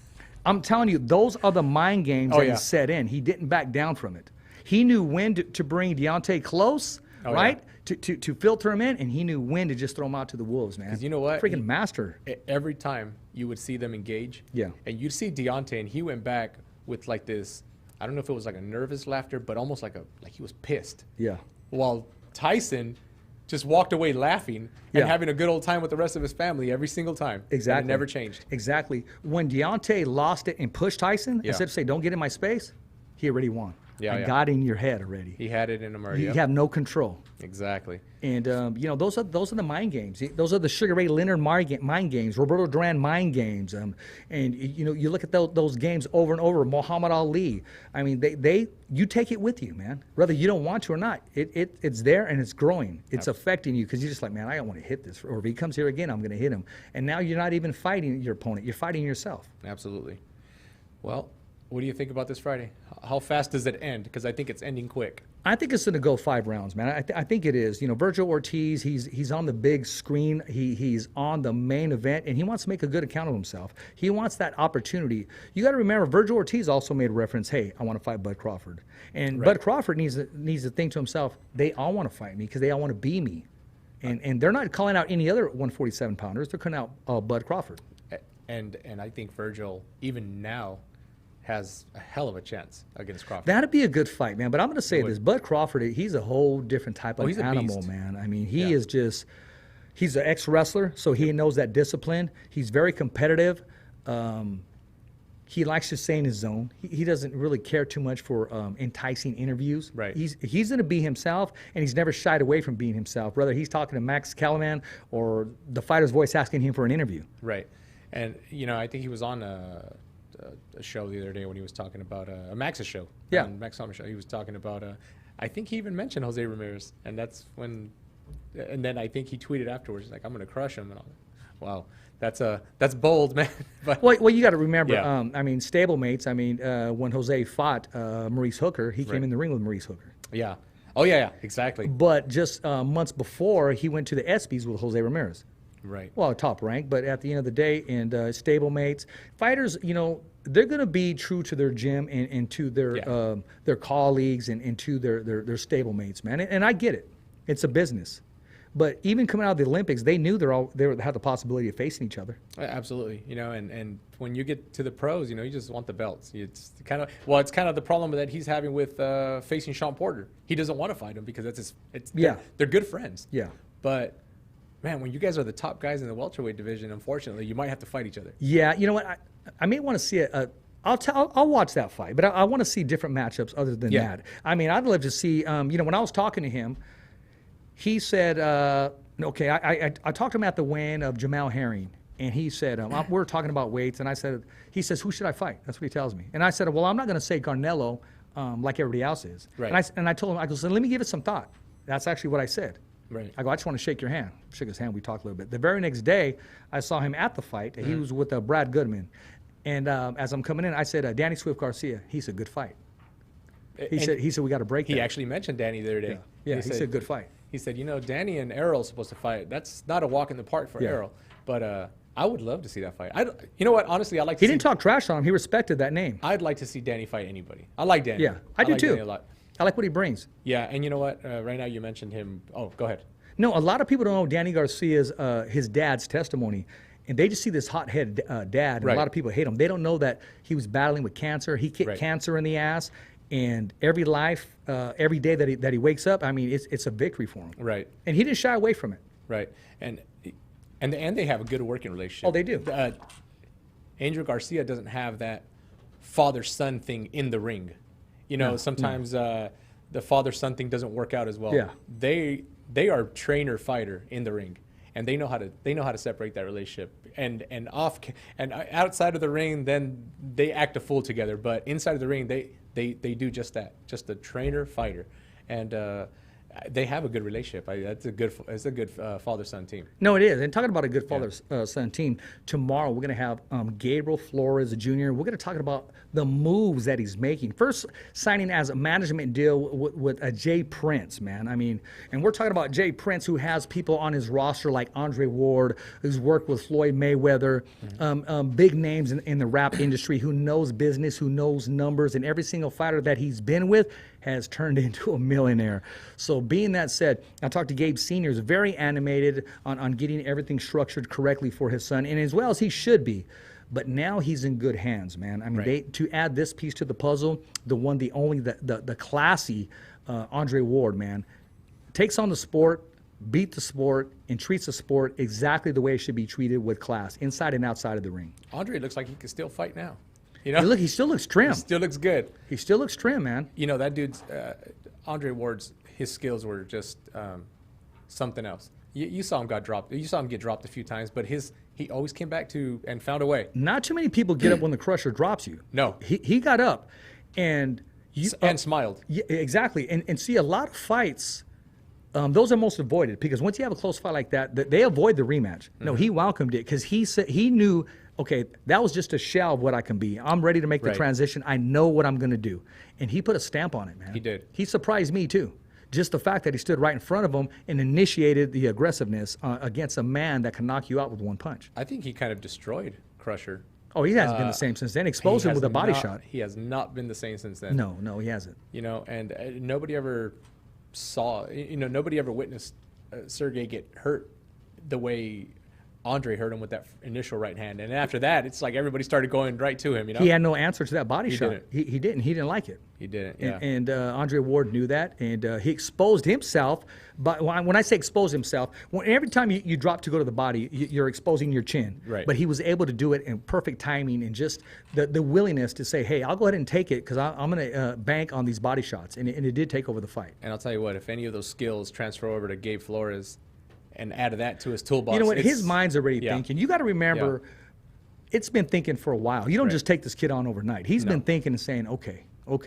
I'm telling you, those are the mind games that he set in. He didn't back down from it. He knew when to bring Deontay close, right? Yeah. To filter him in, and he knew when to just throw him out to the wolves, man. You know what? Freaking master. Every time you would see them engage, and you'd see Deontay, and he went back with like this, I don't know if it was like a nervous laughter, but almost like he was pissed. Yeah. While Tyson just walked away laughing and having a good old time with the rest of his family every single time. Exactly. And it never changed. Exactly. When Deontay lost it and pushed Tyson, instead of saying, don't get in my space, he already won. I got in your head already. He had it in him already. You have no control. Exactly. And those are the mind games. Those are the Sugar Ray Leonard mind games, Roberto Duran mind games. And you look at those games over and over. Muhammad Ali. I mean, you take it with you, man. Whether you don't want to or not, it's there and it's growing. It's affecting you because you're just like, man, I don't want to hit this. Or if he comes here again, I'm going to hit him. And now you're not even fighting your opponent. You're fighting yourself. Absolutely. Well, what do you think about this Friday? How fast does it end? Because I think it's ending quick. I think it's going to go 5 rounds, man. I think it is. Virgil Ortiz, he's on the big screen. He's on the main event, and he wants to make a good account of himself. He wants that opportunity. You got to remember, Virgil Ortiz also made reference, hey, I want to fight Bud Crawford. And Bud Crawford needs to think to himself, they all want to fight me because they all want to be me. And they're not calling out any other 147-pounders. They're calling out Bud Crawford. And I think Virgil, even now, has a hell of a chance against Crawford. That'd be a good fight, man. But I'm going to say this. Bud Crawford, he's a whole different type of animal, man. I mean, he is just – he's an ex-wrestler, so he knows that discipline. He's very competitive. He likes to stay in his zone. He doesn't really care too much for enticing interviews. Right. He's going to be himself, and he's never shied away from being himself, whether he's talking to Max Kellerman or the Fighter's Voice asking him for an interview. Right. And, I think he was on a show the other day when he was talking about a Max's show. Yeah. Max Homer show. He was talking about, I think he even mentioned Jose Ramirez. And that's when, and then I think he tweeted afterwards, like, I'm going to crush him. And all. Wow. That's bold, man. But Well, you got to remember, Yeah. I mean, stablemates. I mean, when Jose fought Maurice Hooker, he came in the ring with Maurice Hooker. yeah. Oh, yeah, exactly. But just months before, he went to the ESPYs with Jose Ramirez. Right. Well, top rank, but at the end of the day, and stablemates, fighters, they're going to be true to their gym and to their colleagues and to their stablemates, man. And I get it. It's a business. But even coming out of the Olympics, they knew they had the possibility of facing each other. Absolutely, and when you get to the pros, you just want the belts. It's kind of the problem that he's having with facing Sean Porter. He doesn't want to fight him because they're good friends. Yeah. But man, when you guys are the top guys in the welterweight division, unfortunately, you might have to fight each other. Yeah, you know what? I may want to see I'll watch that fight, but I want to see different matchups other than that. I mean, I'd love to see. When I was talking to him, he said, okay, I talked to him at the weigh-in of Jamal Herring, and he said, we were talking about weights, and he says, who should I fight? That's what he tells me. And I said, well, I'm not going to say Garnelo like everybody else is. Right. And I told him, so let me give it some thought. That's actually what I said. Right. I just want to shake your hand. Shook his hand, we talked a little bit. The very next day, I saw him at the fight. He was with Brad Goodman. And as I'm coming in, I said, Danny Swift Garcia, he's a good fight. He said, we got to break that. He actually mentioned Danny the other day. Yeah, he said, good fight. He said, Danny and Errol's supposed to fight. That's not a walk in the park for Errol. But I would love to see that fight. You know what? Honestly, I'd like to see. He didn't talk trash on him. He respected that name. I'd like to see Danny fight anybody. I like Danny. Yeah, I do like too. Danny a lot. I like what he brings. Yeah, and you know what? Right now you mentioned him. Oh, go ahead. No, a lot of people don't know Danny Garcia's his dad's testimony. And they just see this hot-headed dad, and a lot of people hate him. They don't know that he was battling with cancer. He kicked cancer in the ass. And every day that he wakes up, I mean, it's a victory for him. Right. And he didn't shy away from it. Right. And they have a good working relationship. Oh, they do. Angel Garcia doesn't have that father-son thing in the ring. Sometimes the father-son thing doesn't work out as well. Yeah. They are trainer-fighter in the ring, and they know how to separate that relationship. And outside of the ring, then they act a fool together. But inside of the ring, they do just that, just a trainer-fighter, and they have a good relationship. It's a good father-son team. No, it is. And talking about a good father-son team, tomorrow we're going to have Gabriel Flores Jr. We're going to talk about the moves that he's making. First, signing as a management deal with Jay Prince, man. I mean, and we're talking about Jay Prince, who has people on his roster like Andre Ward, who's worked with Floyd Mayweather, big names in the rap industry, who knows business, who knows numbers, and every single fighter that he's been with has turned into a millionaire. So being that said, I talked to Gabe Sr., who's very animated on getting everything structured correctly for his son, and as well as he should be. But now he's in good hands, man. I mean, to add this piece to the puzzle, the classy Andre Ward, man, takes on the sport, beat the sport, and treats the sport exactly the way it should be treated, with class, inside and outside of the ring. Andre looks like he can still fight now. He still looks trim. He still looks good. He still looks trim, man. That dude's Andre Ward's, his skills were just something else. You saw him get dropped. You saw him get dropped a few times, but he always came back to and found a way. Not too many people get up when the crusher drops you. No, he got up, and smiled. Yeah, exactly. And see, a lot of fights, those are most avoided, because once you have a close fight like that, they avoid the rematch. No, he welcomed it, because he knew, okay, that was just a shell of what I can be. I'm ready to make the transition. I know what I'm going to do. And he put a stamp on it, man. He did. He surprised me, too. Just the fact that he stood right in front of him and initiated the aggressiveness against a man that can knock you out with one punch. I think he kind of destroyed Crusher. Oh, he hasn't been the same since then. Exposed him with a body shot. He has not been the same since then. No, he hasn't. And nobody ever saw, nobody ever witnessed Sergey get hurt the way Andre hurt him with that initial right hand. And after that, it's like everybody started going right to him. He had no answer to that body shot. Didn't. He didn't. He didn't like it. He didn't, yeah. And Andre Ward knew that, and he exposed himself. But when I say expose himself, every time you drop to go to the body, you're exposing your chin. Right. But he was able to do it in perfect timing, and just the willingness to say, hey, I'll go ahead and take it, because I'm going to bank on these body shots. And it did take over the fight. And I'll tell you what, if any of those skills transfer over to Gabe Flores and add that to his toolbox. You know what? His mind's already thinking. You got to remember, it's been thinking for a while. You don't just take this kid on overnight. He's been thinking and saying, okay.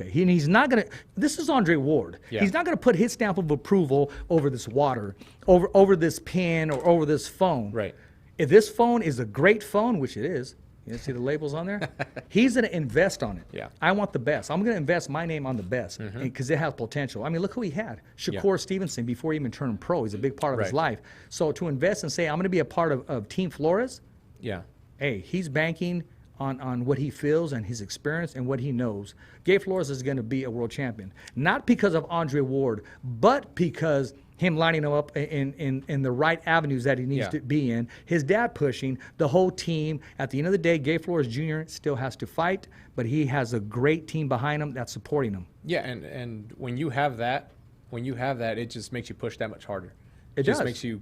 He's not going to, this is Andre Ward. Yeah. He's not going to put his stamp of approval over this water, over this pen, or over this phone. Right. If this phone is a great phone, which it is, you see the labels on there? He's going to invest on it. Yeah. I want the best. I'm going to invest my name on the best because it has potential. I mean, look who he had. Shakur Stevenson, before he even turned pro. He's a big part of his life. So to invest and say, I'm going to be a part of Team Flores, hey, he's banking on what he feels and his experience and what he knows. Gabe Flores is going to be a world champion. Not because of Andre Ward, but because him lining him up in the right avenues that he needs to be in. His dad pushing, the whole team. At the end of the day, Gabe Flores Jr. still has to fight, but he has a great team behind him that's supporting him. Yeah, and when you have that, it just makes you push that much harder. It just does. makes you,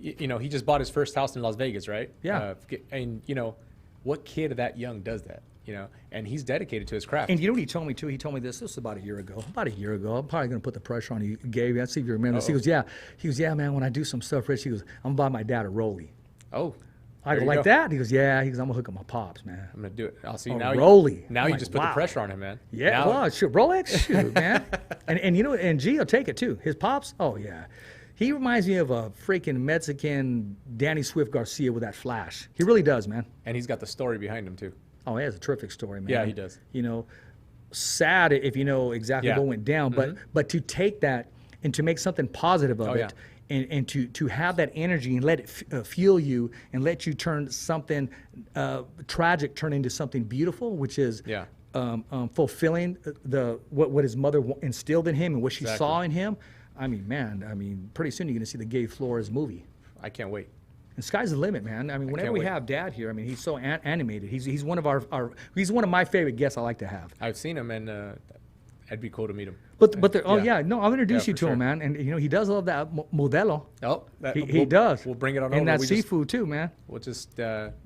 he just bought his first house in Las Vegas, right? Yeah. And what kid that young does that? And he's dedicated to his craft. And you know what he told me too? He told me this was about a year ago. I'm probably going to put the pressure on you, Gabe. Let's see if you remember this. He goes, yeah, man, when I do some stuff, Rich, he goes, I'm going to buy my dad a Rollie. Oh. I go, like that? He goes, yeah. He goes, I'm going to hook up my pops, man. I'm going to do it. I'll see. A Now Rollie. Now you just put the pressure on him, man. Yeah, now, well, shoot, Rolex, shoot, man. And G will take it too. His pops, oh, yeah. He reminds me of a freaking Mexican Danny Swift Garcia with that flash. He really does, man. And he's got the story behind him too. Oh, he has a terrific story, man. Yeah, he does. Sad if you know exactly what went down, but to take that and to make something positive of it, and to have that energy and let it fuel you and let you turn something tragic turn into something beautiful, which is fulfilling what his mother instilled in him and what she saw in him. I mean, man, pretty soon you're going to see the Gabe Flores movie. I can't wait. And sky's the limit, man. I mean, whenever we have Dad here, I mean, he's so animated. He's one of he's one of my favorite guests I like to have. I've seen him, and it'd be cool to meet him. But I'll introduce you to him, man. And he does love that modelo. Oh, he does. We'll bring it on and over. that seafood too, man. We'll just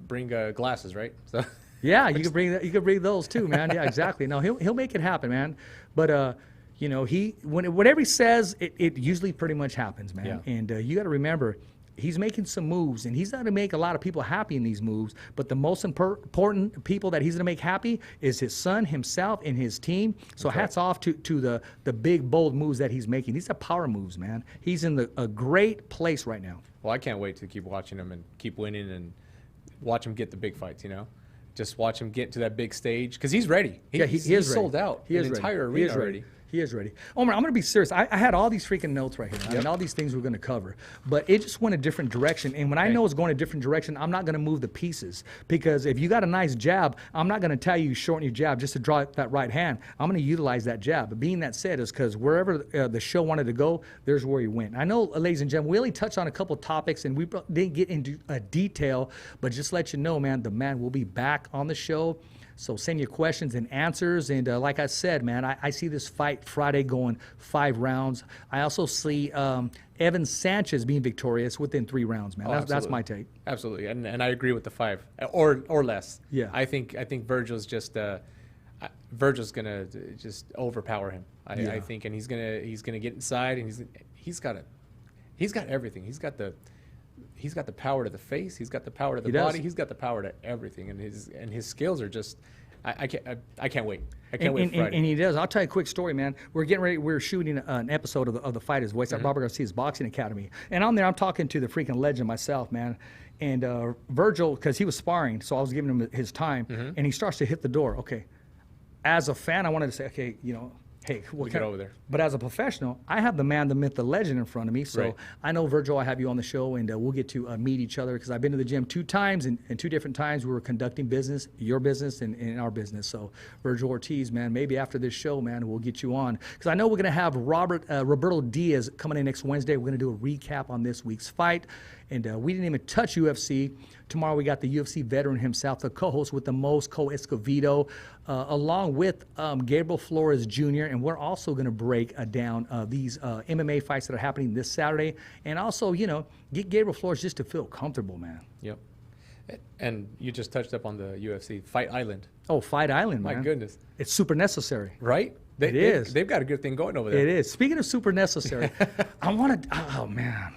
bring glasses, right? So. Yeah, you could bring those too, man. Yeah, exactly. No, he'll make it happen, man. But whatever he says, it usually pretty much happens, man. Yeah. And you got to remember, he's making some moves, and he's going to make a lot of people happy in these moves. But the most important people that he's going to make happy is his son, himself, and his team. So hats off to the big, bold moves that he's making. These are power moves, man. He's in a great place right now. Well, I can't wait to keep watching him and keep winning and watch him get the big fights, Just watch him get to that big stage because he's ready. He's sold out. He is the entire arena already. He is ready. Omar, I'm going to be serious. I had all these freaking notes right here. Yep. I mean, all these things we're going to cover. But it just went a different direction. And when I know it's going a different direction, I'm not going to move the pieces. Because if you got a nice jab, I'm not going to tell you shorten your jab just to draw that right hand. I'm going to utilize that jab. But being that said is because wherever the show wanted to go, there's where he went. I know, ladies and gentlemen, we only touched on a couple topics and we didn't get into detail. But just let you know, man, the man will be back on the show. So send your questions and answers. And like I said, man, I see this fight Friday going 5 rounds. I also see Evan Sanchez being victorious within 3 rounds, man. That's my take. Absolutely. And I agree with the 5 or less. Yeah. I think Virgil's just Virgil's going to just overpower him. I think, and he's going to get inside, and he's got everything. He's got the power to the face. He's got the power to the body. He's got the power to everything, and his skills are just. I can't wait. I can't wait for Friday. And he does. I'll tell you a quick story, man. We're getting ready. We're shooting an episode of the Fighter's Voice at Robert Garcia's Boxing Academy, and on there I'm talking to the freaking legend myself, man. And Virgil, because he was sparring, so I was giving him his time, and he starts to hit the door. Okay, as a fan, I wanted to say, okay, hey, we'll get over there. But as a professional, I have the man, the myth, the legend in front of me. So I know, Virgil, I have you on the show, and we'll get to meet each other because I've been to the gym 2 times, and 2 different times we were conducting business, your business and our business. So Virgil Ortiz, man, maybe after this show, man, we'll get you on. Because I know we're going to have Roberto Diaz coming in next Wednesday. We're going to do a recap on this week's fight. And we didn't even touch UFC. Tomorrow we got the UFC veteran himself, the co-host with the most, Escovedo, along with Gabriel Flores Jr. And we're also going to break down these MMA fights that are happening this Saturday. And also, get Gabriel Flores just to feel comfortable, man. Yep. And you just touched up on the UFC Fight Island. Oh, Fight Island, man. My goodness. It's super necessary. Right? It is. They've got a good thing going over there. It is. Speaking of super necessary, I want to, oh, man.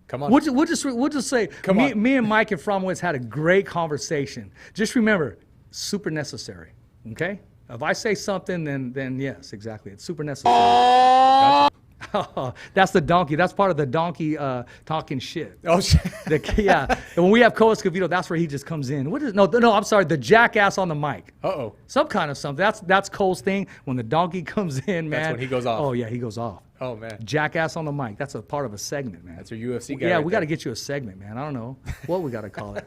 Come on. We'll just say, me and Mike and Fromwitz had a great conversation. Just remember, super necessary, okay? If I say something, then yes, exactly. It's super necessary. Gotcha. That's the donkey. That's part of the donkey talking shit. Oh, shit. Yeah. And when we have Escovedo, that's where he just comes in. What is? No, I'm sorry. The jackass on the mic. Uh-oh. Some kind of something. That's Cole's thing. When the donkey comes in, man. That's when he goes off. Oh yeah, he goes off. Oh man. Jackass on the mic. That's a part of a segment, man. That's your UFC guy. Yeah, right we got to there. get you a segment, man. I don't know what we got to call it.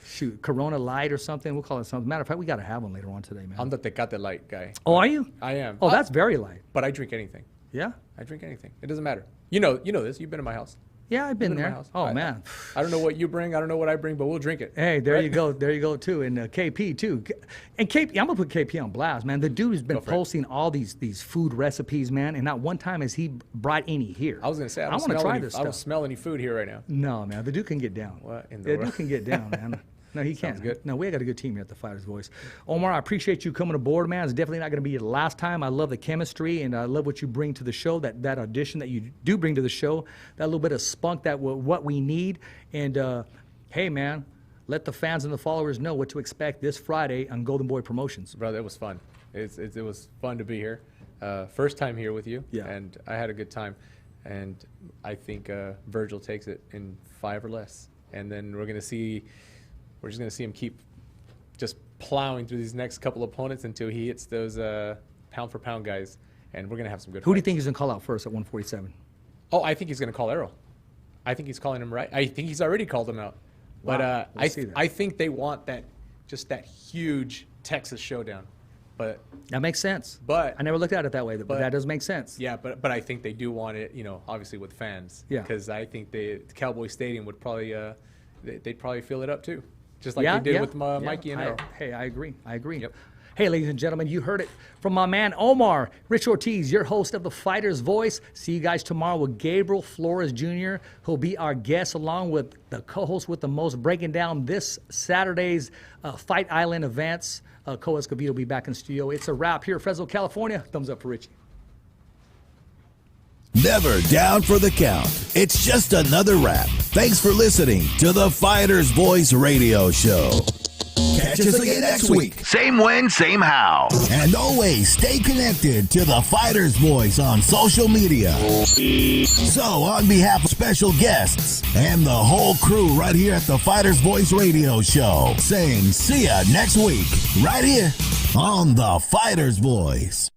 Shoot, Corona Light or something. We'll call it something. Matter of fact, we got to have one later on today, man. I'm the Tecate light guy. Oh, are you? I am. Oh, that's very light. But I drink anything. Yeah. I drink anything. It doesn't matter. You know this. You've been in my house. Yeah, I've been In my there. house. Oh man. I don't know what you bring. I don't know what I bring, but we'll drink it. Hey, there Right? you go. There you go too. And KP too. And KP, I'm gonna put KP on blast, man. The dude has been posting all these food recipes, man, and not one time has he brought any here. I was gonna say I want to try this I don't stuff. smell any food here right now. No, man, the dude can get down. What in the The world? dude can get down, man. No, he can't. Sounds good. No, we got a good team here at the Fighter's Voice. Omar, I appreciate you coming aboard, man. It's definitely not going to be the last time. I love the chemistry, and I love what you bring to the show, that audition that you do bring to the show, that little bit of spunk, what we need. And, hey, man, let the fans and the followers know what to expect this Friday on Golden Boy Promotions. Brother, it was fun. It was fun to be here. First time here with you, Yeah. and I had a good time. And I think Virgil takes it in 5 or less. And then we're just going to see him keep just plowing through these next couple opponents until he hits those pound-for-pound guys. And we're going to have some good Who do you fights. think he's going to call out first at 147? Oh, I think he's going to call Errol. I think he's calling him right. I think he's already called him out. But Wow. We'll see that. I think they want that huge Texas showdown. But That makes sense. But- I never looked at it that way, but that does make sense. yeah, but I think they do want it, obviously with fans. Yeah. Because I think the Cowboy Stadium would probably they'd probably fill it up too, just like they did with Mikey and Errol. Hey, I agree. Yep. Hey, ladies and gentlemen, you heard it from my man Omar, Rich Ortiz, your host of The Fighter's Voice. See you guys tomorrow with Gabriel Flores Jr., who'll be our guest along with the co-host with the most, breaking down this Saturday's Fight Island events. Escovedo will be back in the studio. It's a wrap here in Fresno, California. Thumbs up for Richie. Never down for the count. It's just another wrap. Thanks for listening to the Fighter's Voice Radio Show. Catch us again next week. Same when, same how. And always stay connected to the Fighter's Voice on social media. So, on behalf of special guests and the whole crew right here at the Fighter's Voice Radio Show, saying see ya next week, right here on the Fighter's Voice.